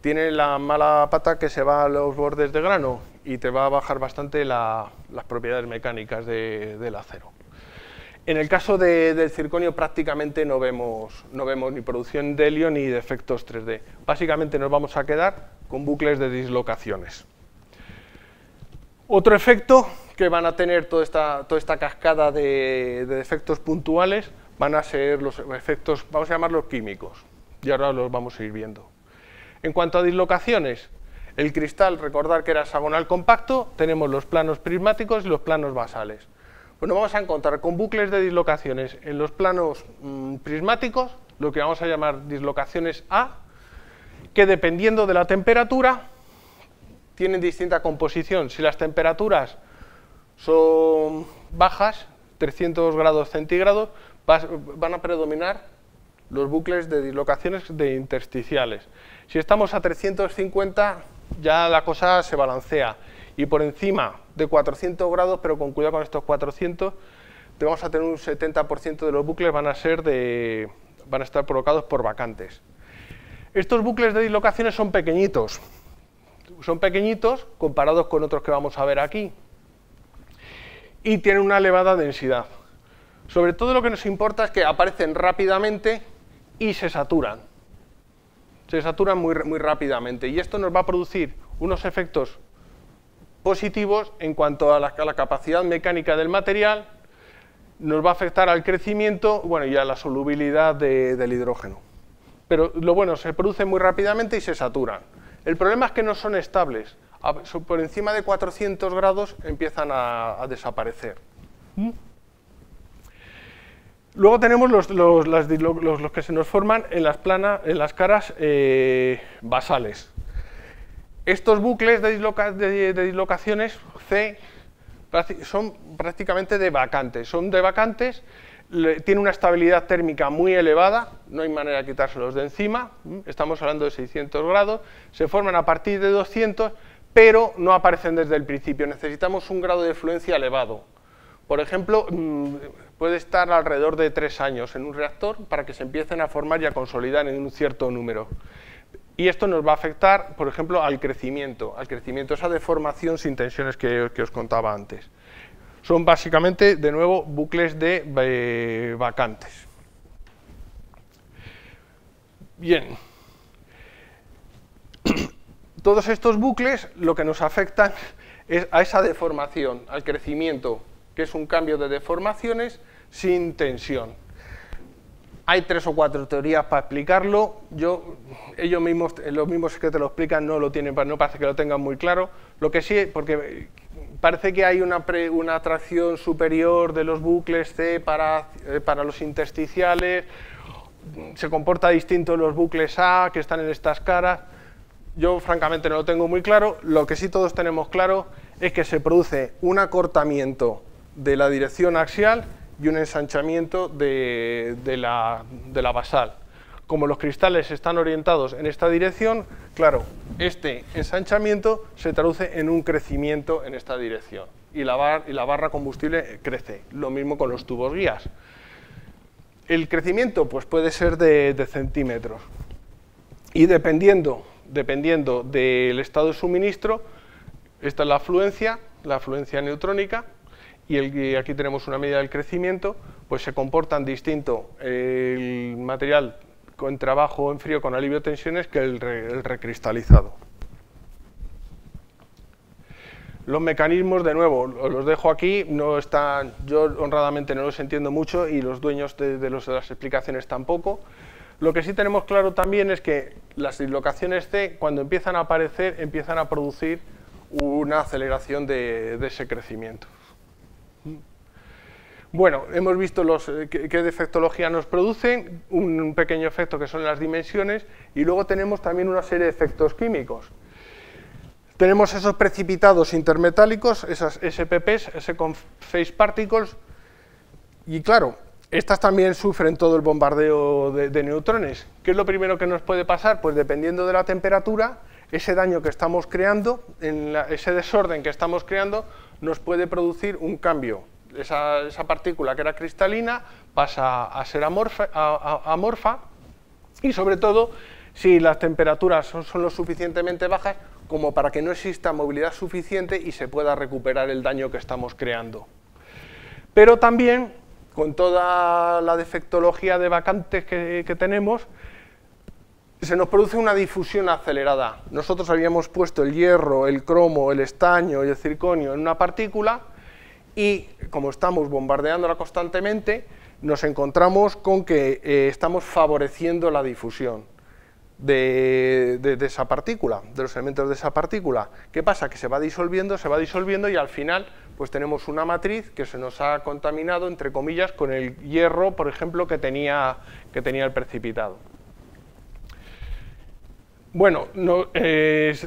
tiene la mala pata que se va a los bordes de grano y te va a bajar bastante las propiedades mecánicas del acero. En el caso del circonio prácticamente no vemos ni producción de helio ni defectos 3D. Básicamente nos vamos a quedar con bucles de dislocaciones. Otro efecto que van a tener toda esta cascada de defectos puntuales van a ser los efectos, vamos a llamarlos químicos, y ahora los vamos a ir viendo. En cuanto a dislocaciones, el cristal, recordar que era hexagonal compacto, tenemos los planos prismáticos y los planos basales. Bueno, vamos a encontrar con bucles de dislocaciones en los planos prismáticos, lo que vamos a llamar dislocaciones A, que dependiendo de la temperatura tienen distinta composición. Si las temperaturas son bajas, 300 grados centígrados, van a predominar los bucles de dislocaciones de intersticiales. Si estamos a 350, ya la cosa se balancea, y por encima de 400 grados, pero con cuidado con estos 400, vamos a tener un 70% de los bucles van a estar provocados por vacantes. Estos bucles de dislocaciones son pequeñitos comparados con otros que vamos a ver aquí, y tienen una elevada densidad. Sobre todo lo que nos importa es que aparecen rápidamente y se saturan muy rápidamente, y esto nos va a producir unos efectos positivos en cuanto a la capacidad mecánica del material, nos va a afectar al crecimiento, bueno, y a la solubilidad del hidrógeno. Pero lo bueno, se producen muy rápidamente y se saturan. El problema es que no son estables. Por encima de 400 grados empiezan a desaparecer. Luego tenemos los que se nos forman en las caras basales. Estos bucles de dislocaciones C son prácticamente debacantes. Tienen una estabilidad térmica muy elevada, no hay manera de quitárselos de encima, estamos hablando de 600 grados, se forman a partir de 200, pero no aparecen desde el principio, necesitamos un grado de fluencia elevado. Por ejemplo, puede estar alrededor de 3 años en un reactor para que se empiecen a formar y a consolidar en un cierto número. Y esto nos va a afectar, por ejemplo, al crecimiento, esa deformación sin tensiones que os contaba antes. Son básicamente, de nuevo, bucles de vacantes. Bien. Todos estos bucles lo que nos afectan es a esa deformación, al crecimiento, que es un cambio de deformaciones sin tensión. Hay 3 o 4 teorías para explicarlo. Ellos mismos, los mismos que te lo explican, no parece que lo tengan muy claro. Lo que sí, porque parece que hay una atracción superior de los bucles C para los intersticiales, se comporta distinto en los bucles A, que están en estas caras. Yo, francamente, no lo tengo muy claro. Lo que sí todos tenemos claro es que se produce un acortamiento de la dirección axial y un ensanchamiento de la basal. Como los cristales están orientados en esta dirección, claro, este ensanchamiento se traduce en un crecimiento en esta dirección y la barra combustible crece. Lo mismo con los tubos guías. El crecimiento pues puede ser de centímetros y dependiendo del estado de suministro, esta es la afluencia neutrónica, y aquí tenemos una medida del crecimiento, pues se comportan distinto el material con trabajo en frío con alivio de tensiones que el recristalizado. Los mecanismos, de nuevo, los dejo aquí, yo honradamente no los entiendo mucho y los dueños de las explicaciones tampoco. Lo que sí tenemos claro también es que las dislocaciones C, cuando empiezan a aparecer, empiezan a producir una aceleración de ese crecimiento. Bueno, hemos visto qué defectología nos producen, un pequeño efecto que son las dimensiones, y luego tenemos también una serie de efectos químicos. Tenemos esos precipitados intermetálicos, esas SPPs, Second Phase Particles, y claro, estas también sufren todo el bombardeo de neutrones. ¿Qué es lo primero que nos puede pasar? Pues dependiendo de la temperatura, ese daño que estamos creando, ese desorden que estamos creando, nos puede producir un cambio. Esa partícula que era cristalina pasa a ser amorfa y, sobre todo, si las temperaturas son lo suficientemente bajas como para que no exista movilidad suficiente y se pueda recuperar el daño que estamos creando. Pero también, con toda la defectología de vacantes que tenemos, se nos produce una difusión acelerada. Nosotros habíamos puesto el hierro, el cromo, el estaño y el circonio en una partícula y, como estamos bombardeándola constantemente, nos encontramos con que estamos favoreciendo la difusión de esa partícula, de los elementos de esa partícula. ¿Qué pasa? Que se va disolviendo y al final pues tenemos una matriz que se nos ha contaminado, entre comillas, con el hierro, por ejemplo, que tenía el precipitado. Bueno,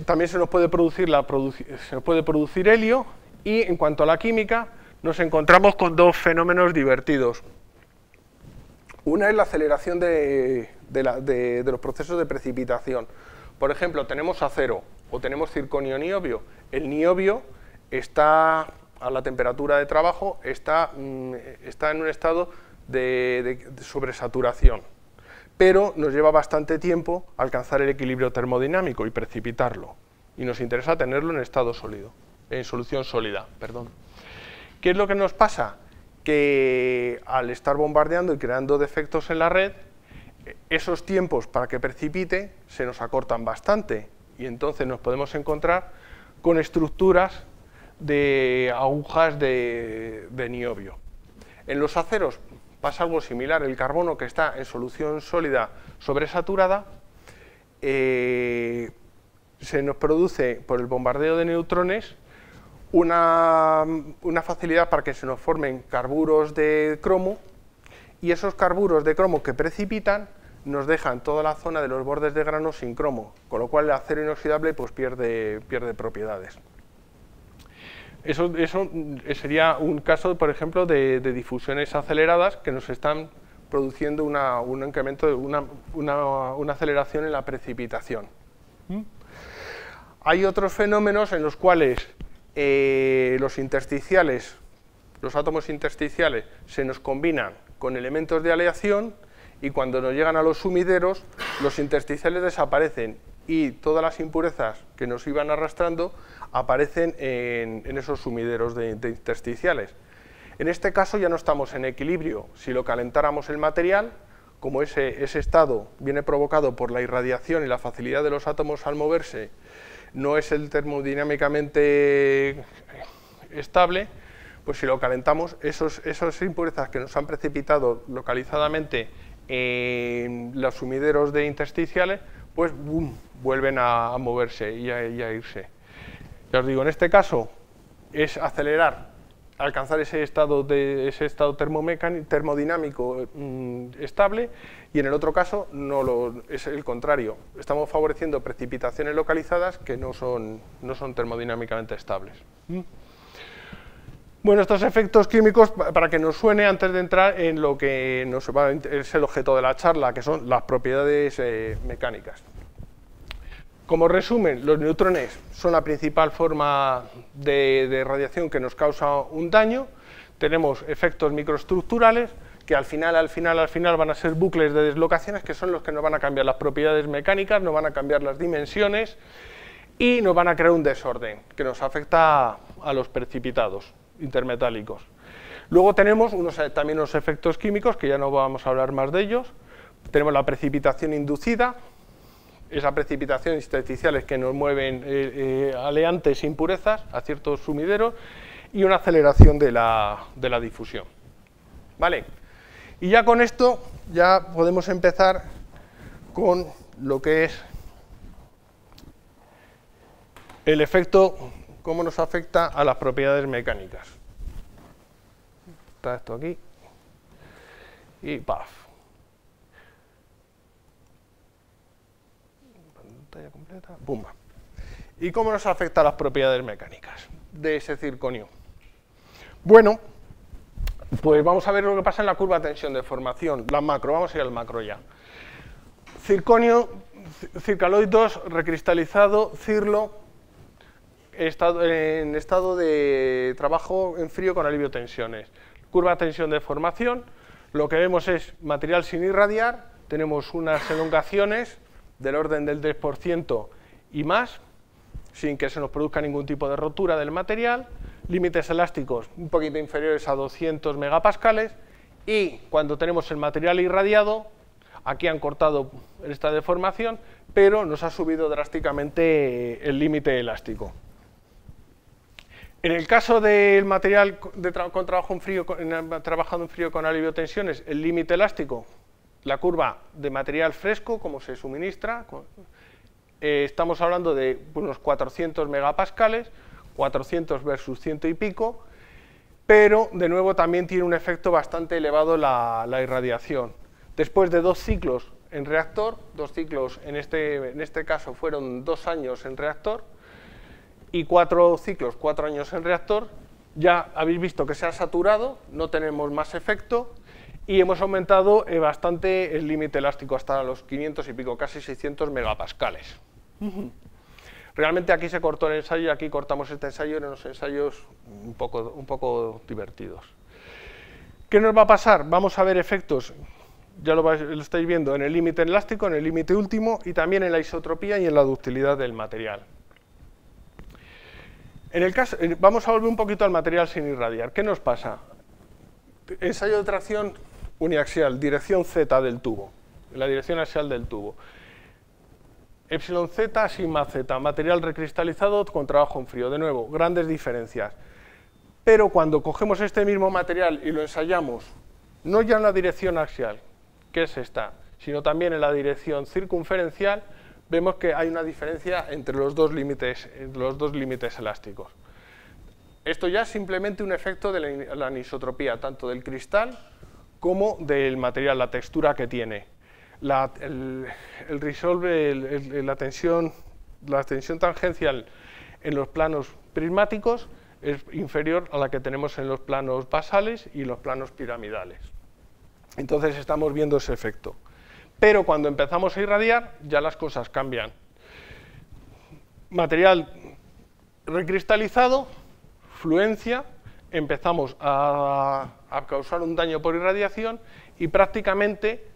también se nos puede producir helio, y en cuanto a la química nos encontramos con 2 fenómenos divertidos. Una es la aceleración de los procesos de precipitación. Por ejemplo, tenemos acero o tenemos circonio niobio. El niobio está a la temperatura de trabajo, está en un estado de sobresaturación. pero nos lleva bastante tiempo alcanzar el equilibrio termodinámico y precipitarlo. Y nos interesa tenerlo en estado sólido, en solución sólida, perdón. ¿Qué es lo que nos pasa? Que al estar bombardeando y creando defectos en la red, esos tiempos para que precipite se nos acortan bastante y entonces nos podemos encontrar con estructuras de agujas de niobio. En los aceros pasa algo similar. El carbono que está en solución sólida sobresaturada se nos produce por el bombardeo de neutrones una facilidad para que se nos formen carburos de cromo, y esos carburos de cromo que precipitan nos dejan toda la zona de los bordes de grano sin cromo, con lo cual el acero inoxidable pues pierde propiedades. Eso sería un caso, por ejemplo, de difusiones aceleradas que nos están produciendo un incremento, una aceleración en la precipitación. Hay otros fenómenos en los cuales los intersticiales, los átomos intersticiales, se nos combinan con elementos de aleación y cuando nos llegan a los sumideros, los intersticiales desaparecen y todas las impurezas que nos iban arrastrando aparecen en esos sumideros de intersticiales. En este caso ya no estamos en equilibrio. Si lo calentáramos el material, como ese estado viene provocado por la irradiación y la facilidad de los átomos al moverse, no es el termodinámicamente estable, pues si lo calentamos, esas impurezas que nos han precipitado localizadamente en los sumideros de intersticiales, pues ¡boom!, vuelven a moverse y a irse. Ya os digo, en este caso es acelerar, alcanzar ese estado termodinámico estable, y en el otro caso es el contrario. Estamos favoreciendo precipitaciones localizadas que no son termodinámicamente estables. Bueno, estos efectos químicos, para que nos suene antes de entrar en lo que es el objeto de la charla, que son las propiedades mecánicas. Como resumen, los neutrones son la principal forma de radiación que nos causa un daño. Tenemos efectos microestructurales que al final van a ser bucles de deslocaciones, que son los que nos van a cambiar las propiedades mecánicas, nos van a cambiar las dimensiones y nos van a crear un desorden que nos afecta a los precipitados intermetálicos. Luego tenemos también unos efectos químicos, que ya no vamos a hablar más de ellos. Tenemos la precipitación inducida, esa precipitación intersticiales que nos mueven aleantes e impurezas a ciertos sumideros, y una aceleración de la difusión. ¿Vale? Y ya con esto ya podemos empezar con lo que es el efecto, cómo nos afecta a las propiedades mecánicas. Está esto aquí y ¡paf! Pantalla completa, ¡pumba! ¿Y cómo nos afecta a las propiedades mecánicas de ese circonio? Bueno, pues vamos a ver lo que pasa en la curva de tensión de formación, la macro. Vamos a ir al macro ya. Circonio, circaloid 2 recristalizado, cirlo, en estado de trabajo en frío con alivio de tensiones. Curva de tensión de formación, lo que vemos es material sin irradiar, tenemos unas elongaciones del orden del 10% y más, sin que se nos produzca ningún tipo de rotura del material, límites elásticos un poquito inferiores a 200 megapascales, y cuando tenemos el material irradiado, aquí han cortado esta deformación, pero nos ha subido drásticamente el límite elástico. En el caso del material con trabajo en frío, trabajado en frío con alivio de tensiones, el límite elástico, la curva de material fresco, como se suministra, estamos hablando de unos 400 megapascales, 400 versus 100 y pico, pero de nuevo también tiene un efecto bastante elevado la irradiación. Después de 2 ciclos en reactor, 2 ciclos en este caso fueron 2 años en reactor, y 4 ciclos, 4 años en reactor, ya habéis visto que se ha saturado, no tenemos más efecto, y hemos aumentado bastante el límite elástico hasta los 500 y pico, casi 600 megapascales. Realmente aquí se cortó el ensayo y aquí cortamos este ensayo, eran unos ensayos un poco divertidos. ¿Qué nos va a pasar? Vamos a ver efectos ya lo estáis viendo en el límite elástico, en el límite último, y también en la isotropía y en la ductilidad del material. Vamos a volver un poquito al material sin irradiar. ¿Qué nos pasa? Ensayo de tracción uniaxial, dirección Z del tubo, la dirección axial del tubo. Epsilon Z, sigma Z, material recristalizado con trabajo en frío. De nuevo, grandes diferencias. Pero cuando cogemos este mismo material y lo ensayamos, no ya en la dirección axial, que es esta, sino también en la dirección circunferencial, vemos que hay una diferencia entre los dos límites elásticos. Esto ya es simplemente un efecto de la anisotropía, tanto del cristal como del material, la textura que tiene. La tensión tangencial en los planos prismáticos es inferior a la que tenemos en los planos basales y los planos piramidales. Entonces estamos viendo ese efecto. Pero cuando empezamos a irradiar, ya las cosas cambian. Material recristalizado, fluencia, empezamos a causar un daño por irradiación y prácticamente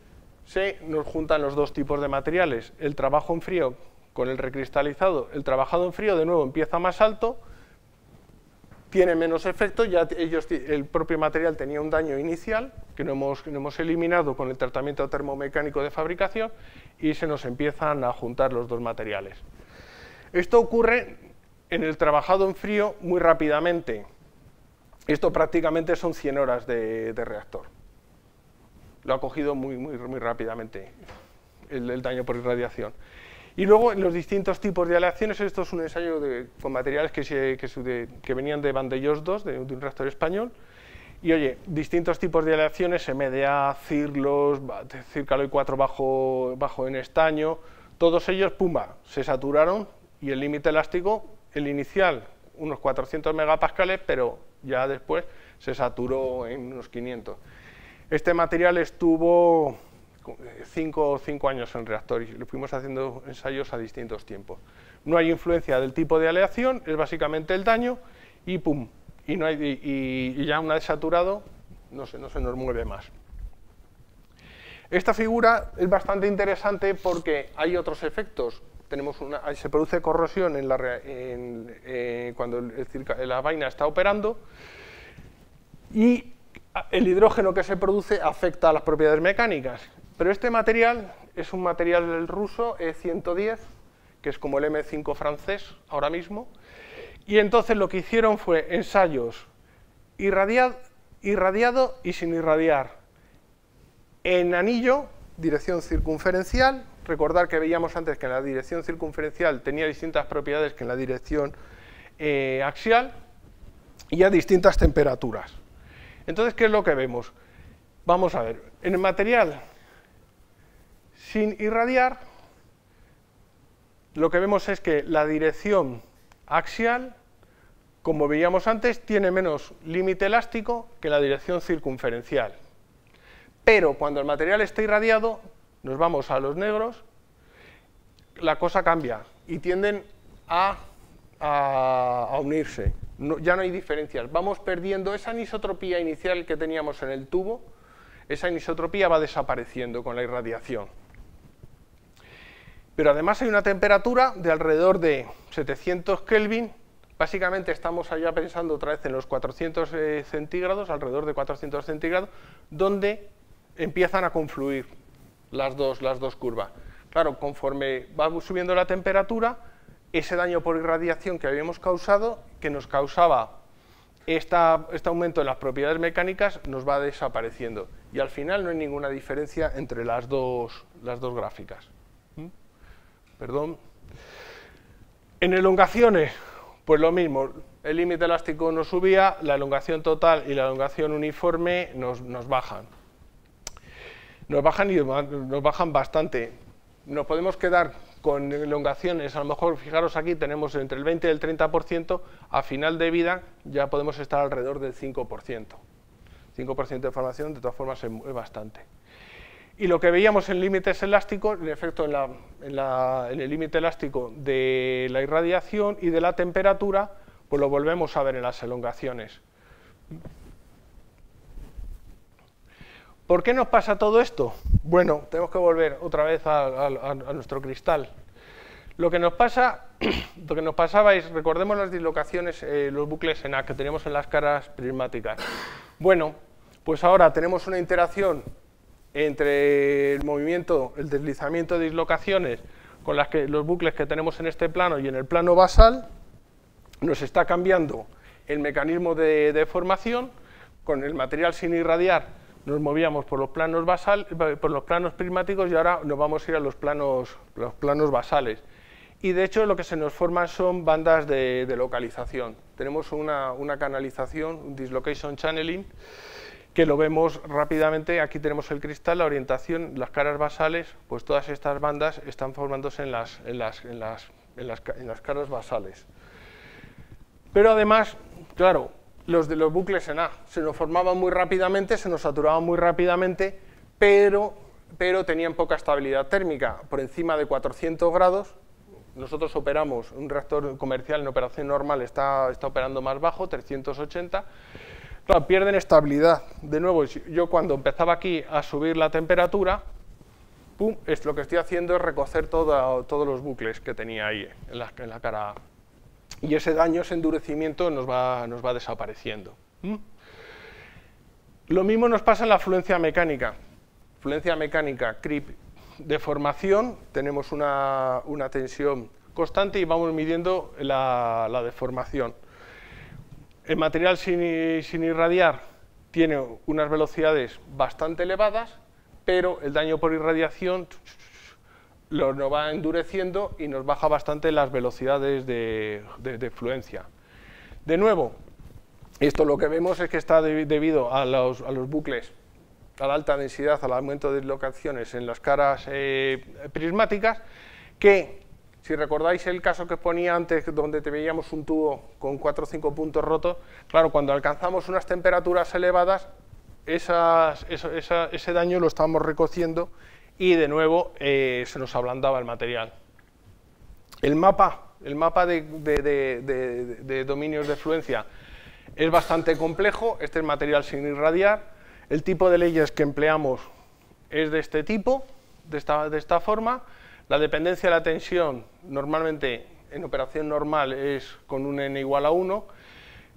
se nos juntan los dos tipos de materiales. El trabajo en frío con el recristalizado, el trabajado en frío de nuevo empieza más alto, tiene menos efecto, ya el propio material tenía un daño inicial que no hemos eliminado con el tratamiento termomecánico de fabricación y se nos empiezan a juntar los dos materiales. Esto ocurre en el trabajado en frío muy rápidamente. Esto prácticamente son 100 horas de reactor. Lo ha cogido muy rápidamente el daño por irradiación. Y luego, en los distintos tipos de aleaciones, esto es un ensayo con materiales que venían de Vandellós 2, de un reactor español, y oye, distintos tipos de aleaciones, MDA, Cirlos, Circaloy 4 bajo en estaño, todos ellos, pumba, se saturaron, y el límite elástico, el inicial, unos 400 megapascales, pero ya después se saturó en unos 500. Este material estuvo 5 años en reactor y le fuimos haciendo ensayos a distintos tiempos. No hay influencia del tipo de aleación, es básicamente el daño y pum, y ya una vez saturado no se nos mueve más. Esta figura es bastante interesante porque hay otros efectos. Se produce corrosión cuando la vaina está operando y el hidrógeno que se produce afecta a las propiedades mecánicas. Pero este material es un material ruso, E110, que es como el M5 francés ahora mismo, y entonces lo que hicieron fue ensayos irradiado y sin irradiar. En anillo, dirección circunferencial, recordar que veíamos antes que en la dirección circunferencial tenía distintas propiedades que en la dirección axial, y a distintas temperaturas. Entonces, ¿qué es lo que vemos? Vamos a ver, en el material sin irradiar, lo que vemos es que la dirección axial, como veíamos antes, tiene menos límite elástico que la dirección circunferencial. Pero cuando el material está irradiado, nos vamos a los negros, la cosa cambia y tienden a unirse. Ya no hay diferencias. Vamos perdiendo esa anisotropía inicial que teníamos en el tubo, esa anisotropía va desapareciendo con la irradiación. Pero además hay una temperatura de alrededor de 700 Kelvin, básicamente estamos allá pensando otra vez en los 400 centígrados, alrededor de 400 centígrados, donde empiezan a confluir las dos curvas. Claro, conforme va subiendo la temperatura, ese daño por irradiación que habíamos causado, que nos causaba este aumento en las propiedades mecánicas, nos va desapareciendo. Y al final no hay ninguna diferencia entre las dos gráficas. Perdón. En elongaciones, pues lo mismo, el límite elástico nos subía, la elongación total y la elongación uniforme nos bajan. Nos bajan bastante. Nos podemos quedar con elongaciones, a lo mejor, fijaros aquí, tenemos entre el 20 y el 30%, a final de vida ya podemos estar alrededor del 5%. 5% de formación, de todas formas, es bastante. Y lo que veíamos en límites elásticos, en efecto en el límite elástico de la irradiación y de la temperatura, pues lo volvemos a ver en las elongaciones. ¿Por qué nos pasa todo esto? Bueno, tenemos que volver otra vez a nuestro cristal. Lo que nos pasaba es, recordemos las dislocaciones, los bucles ENA que teníamos en las caras prismáticas. Bueno, pues ahora tenemos una interacción entre el movimiento, el deslizamiento de dislocaciones con los bucles que tenemos en este plano y en el plano basal. Nos está cambiando el mecanismo de deformación. Con el material sin irradiar nos movíamos por los planos por los planos prismáticos y ahora nos vamos a ir a los planos basales. Y de hecho lo que se nos forman son bandas de localización. Tenemos una canalización, un dislocation channeling, que lo vemos rápidamente. Aquí tenemos el cristal, la orientación, las caras basales, pues todas estas bandas están formándose en las caras basales. Pero además, claro, los de los bucles ENA se nos formaban muy rápidamente, se nos saturaban muy rápidamente, pero tenían poca estabilidad térmica. Por encima de 400 grados, nosotros operamos, un reactor comercial en operación normal está operando más bajo, 380, claro, pierden estabilidad. De nuevo, yo cuando empezaba aquí a subir la temperatura, pum, lo que estoy haciendo es recocer todos los bucles que tenía ahí en la cara. Y ese daño, ese endurecimiento nos va desapareciendo. Lo mismo nos pasa en la fluencia mecánica. Fluencia mecánica, creep, deformación, tenemos una tensión constante y vamos midiendo la deformación. El material sin irradiar tiene unas velocidades bastante elevadas, pero el daño por irradiación nos va endureciendo y nos baja bastante las velocidades de fluencia. De nuevo, esto lo que vemos es que está debido a los bucles, a la alta densidad, al aumento de dislocaciones en las caras prismáticas, que, si recordáis el caso que ponía antes, donde veíamos un tubo con 4 o 5 puntos rotos, claro, cuando alcanzamos unas temperaturas elevadas, ese daño lo estamos recociendo y de nuevo se nos ablandaba el material. El mapa de dominios de fluencia es bastante complejo. Este es material sin irradiar. El tipo de leyes que empleamos es de este tipo, de esta forma. La dependencia de la tensión normalmente en operación normal es con un n igual a 1.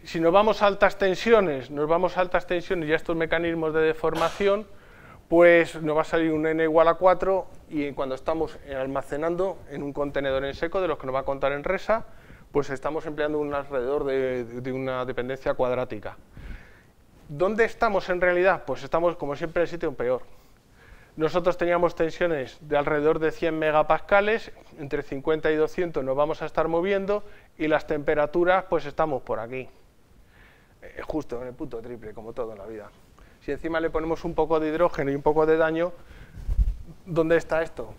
Si nos vamos a altas tensiones y a estos mecanismos de deformación, pues nos va a salir un n igual a 4 y cuando estamos almacenando en un contenedor en seco, de los que nos va a contar en RESA, pues estamos empleando alrededor de una dependencia cuadrática. ¿Dónde estamos en realidad? Pues estamos, como siempre, en el sitio peor. Nosotros teníamos tensiones de alrededor de 100 megapascales, entre 50 y 200 nos vamos a estar moviendo y las temperaturas, pues estamos por aquí. Justo en el punto triple, como todo en la vida. Si encima le ponemos un poco de hidrógeno y un poco de daño, ¿dónde está esto?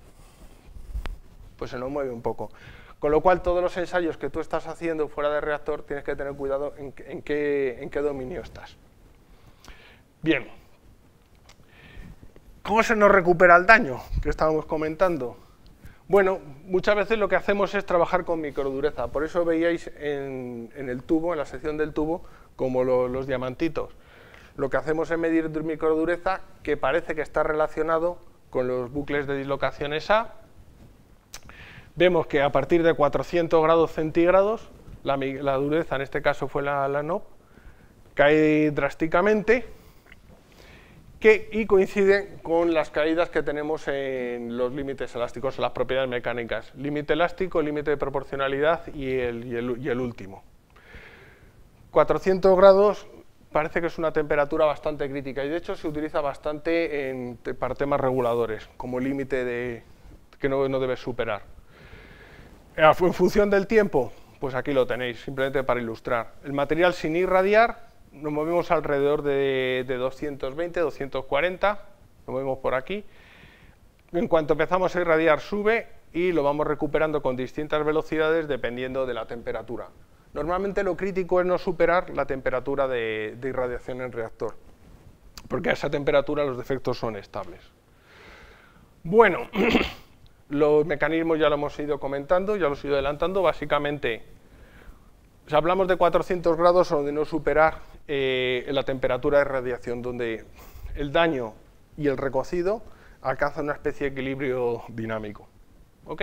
Pues se nos mueve un poco. Con lo cual, todos los ensayos que tú estás haciendo fuera del reactor, tienes que tener cuidado en qué dominio estás. Bien. ¿Cómo se nos recupera el daño que estábamos comentando? Bueno, muchas veces lo que hacemos es trabajar con microdureza. Por eso veíais en el tubo, en la sección del tubo, como los diamantitos. Lo que hacemos es medir microdureza, que parece que está relacionado con los bucles de dislocaciones A. Vemos que a partir de 400 grados centígrados, la dureza, en este caso fue la NOP, cae drásticamente y coincide con las caídas que tenemos en los límites elásticos, en las propiedades mecánicas. Límite elástico, límite de proporcionalidad y el último. 400 grados parece que es una temperatura bastante crítica y de hecho se utiliza bastante para temas reguladores, como límite que no debes superar. En función del tiempo, pues aquí lo tenéis, simplemente para ilustrar. El material sin irradiar, nos movemos alrededor de 220, 240, nos movemos por aquí. En cuanto empezamos a irradiar sube y lo vamos recuperando con distintas velocidades dependiendo de la temperatura. Normalmente lo crítico es no superar la temperatura de irradiación en reactor, porque a esa temperatura los defectos son estables. Bueno, los mecanismos ya lo hemos ido comentando, ya los he ido adelantando. Básicamente, si hablamos de 400 grados o de no superar la temperatura de radiación, donde el daño y el recocido alcanzan una especie de equilibrio dinámico. ¿Ok?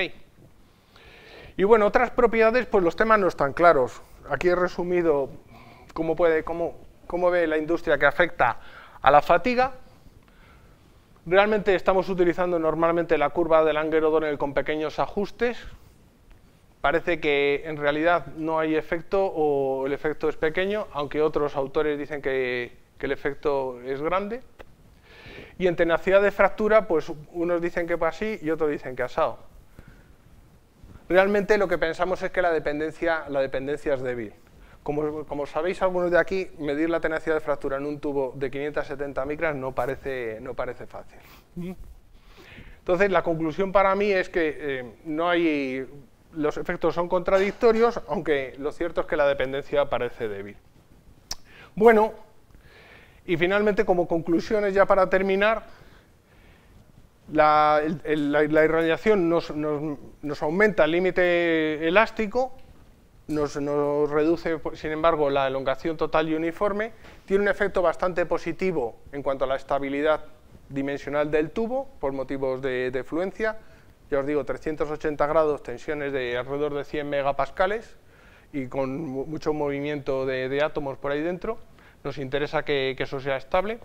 Y bueno, otras propiedades, pues los temas no están claros. Aquí he resumido cómo ve la industria que afecta a la fatiga. Realmente estamos utilizando normalmente la curva de Langer-O'Donnell con pequeños ajustes. Parece que en realidad no hay efecto o el efecto es pequeño, aunque otros autores dicen que el efecto es grande. Y en tenacidad de fractura, pues unos dicen que así y otros dicen que asado. Realmente lo que pensamos es que la dependencia es débil. Como sabéis algunos de aquí, medir la tenacidad de fractura en un tubo de 570 micras no parece fácil. Entonces, la conclusión para mí es que los efectos son contradictorios, aunque lo cierto es que la dependencia parece débil. Bueno, y finalmente, como conclusiones ya para terminar, la irradiación nos aumenta el límite elástico, nos reduce, sin embargo, la elongación total y uniforme, tiene un efecto bastante positivo en cuanto a la estabilidad dimensional del tubo, por motivos de fluencia. Ya os digo, 380 grados, tensiones de alrededor de 100 megapascales y con mucho movimiento de átomos por ahí dentro. Nos interesa que eso sea estable.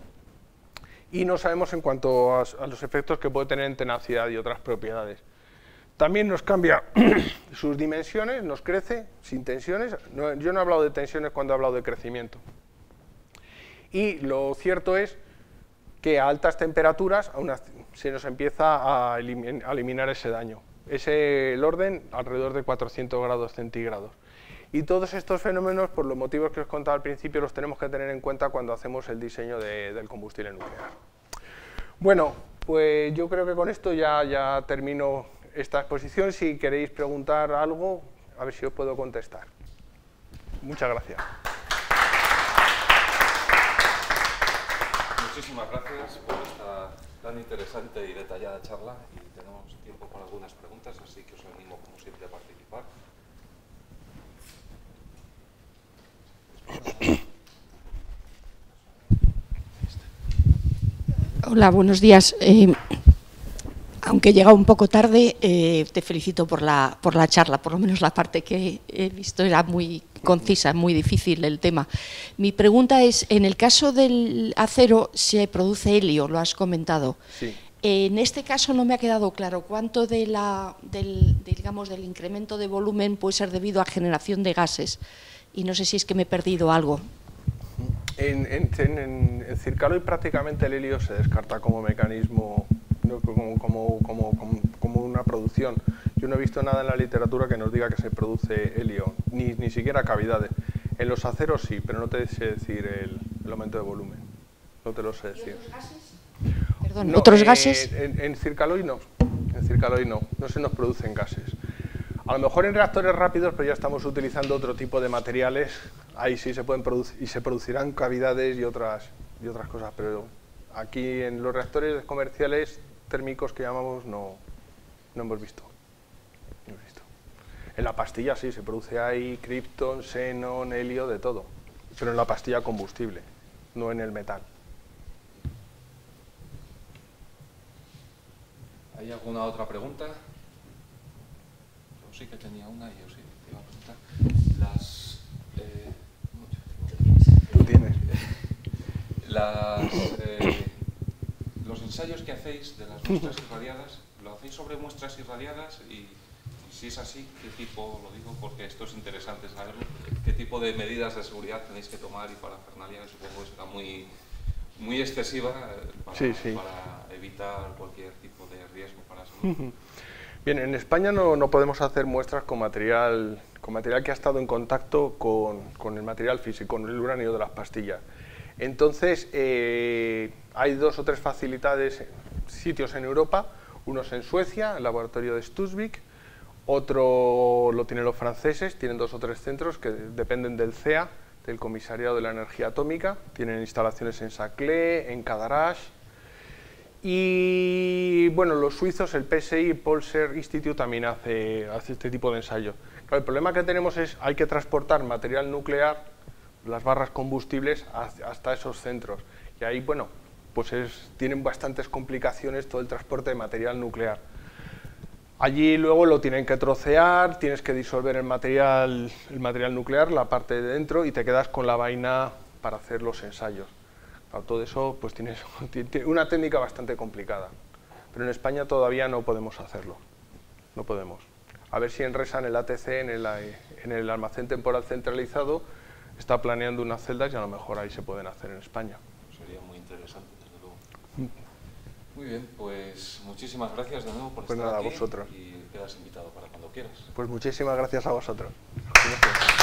Y no sabemos en cuanto a los efectos que puede tener en tenacidad y otras propiedades. También nos cambia sus dimensiones, nos crece sin tensiones. Yo no he hablado de tensiones cuando he hablado de crecimiento. Y lo cierto es que a altas temperaturas se nos empieza a eliminar ese daño. Es el orden alrededor de 400 grados centígrados. Y todos estos fenómenos, por los motivos que os contaba al principio, los tenemos que tener en cuenta cuando hacemos el diseño del combustible nuclear. Bueno, pues yo creo que con esto ya termino esta exposición. Si queréis preguntar algo, a ver si os puedo contestar. Muchas gracias. Muchísimas gracias por esta tan interesante y detallada charla, y tenemos tiempo para algunas preguntas, así que os animo como siempre a participar. Hola, buenos días. Aunque he llegado un poco tarde, te felicito por la charla, por lo menos la parte que he visto era muy concisa, muy difícil el tema. Mi pregunta es, en el caso del acero se produce helio, lo has comentado. Sí. En este caso no me ha quedado claro cuánto del incremento de volumen puede ser debido a generación de gases, y no sé si es que me he perdido algo. En Circaloy prácticamente el helio se descarta como mecanismo, como una producción. Yo no he visto nada en la literatura que nos diga que se produce helio, ni siquiera cavidades. En los aceros sí, pero no te sé decir el aumento de volumen. No te lo sé decir. ¿Y otros gases? Perdón, No, ¿otros gases? En Circaloy no. En Circaloy no se nos producen gases. A lo mejor en reactores rápidos, pero ya estamos utilizando otro tipo de materiales. Ahí sí se pueden producir y se producirán cavidades y otras cosas, pero aquí en los reactores comerciales térmicos que llamamos no hemos visto. En la pastilla sí se produce ahí kripton, xenón, helio, de todo, pero en la pastilla combustible, no en el metal. ¿Hay alguna otra pregunta? Yo sí que tenía una y yo sí te iba a preguntar. Tú tienes. Los ensayos que hacéis de las muestras irradiadas, ¿lo hacéis sobre muestras irradiadas? Y si es así, ¿qué tipo, lo digo porque esto es interesante saberlo, qué tipo de medidas de seguridad tenéis que tomar y parafernalia, que supongo que será muy excesiva para evitar cualquier tipo de riesgo para la salud? Bien, en España no podemos hacer muestras con material que ha estado en contacto con el material físico, con el uranio de las pastillas. Entonces, hay 2 o 3 sitios en Europa, unos en Suecia, el laboratorio de Studsvik, otro lo tienen los franceses, tienen 2 o 3 centros que dependen del CEA, del Comisariado de la Energía Atómica, tienen instalaciones en Saclay, en Cadarache, y bueno, los suizos, el PSI, Polser Institute, también hace este tipo de ensayo. Claro, el problema que tenemos es hay que transportar material nuclear, las barras combustibles, hasta esos centros. Y ahí, bueno, pues tienen bastantes complicaciones todo el transporte de material nuclear. Allí luego lo tienen que trocear, tienes que disolver el material nuclear, la parte de dentro, y te quedas con la vaina para hacer los ensayos. Claro, todo eso pues tiene una técnica bastante complicada, pero en España todavía no podemos hacerlo, no podemos. A ver si Enresa, en el ATC, en el almacén temporal centralizado, está planeando unas celdas y a lo mejor ahí se pueden hacer en España. Sería muy interesante, desde luego. Muy bien, pues muchísimas gracias de nuevo por estar aquí. Pues nada, a vosotros. Y quedas invitado para cuando quieras. Pues muchísimas gracias a vosotros. Gracias.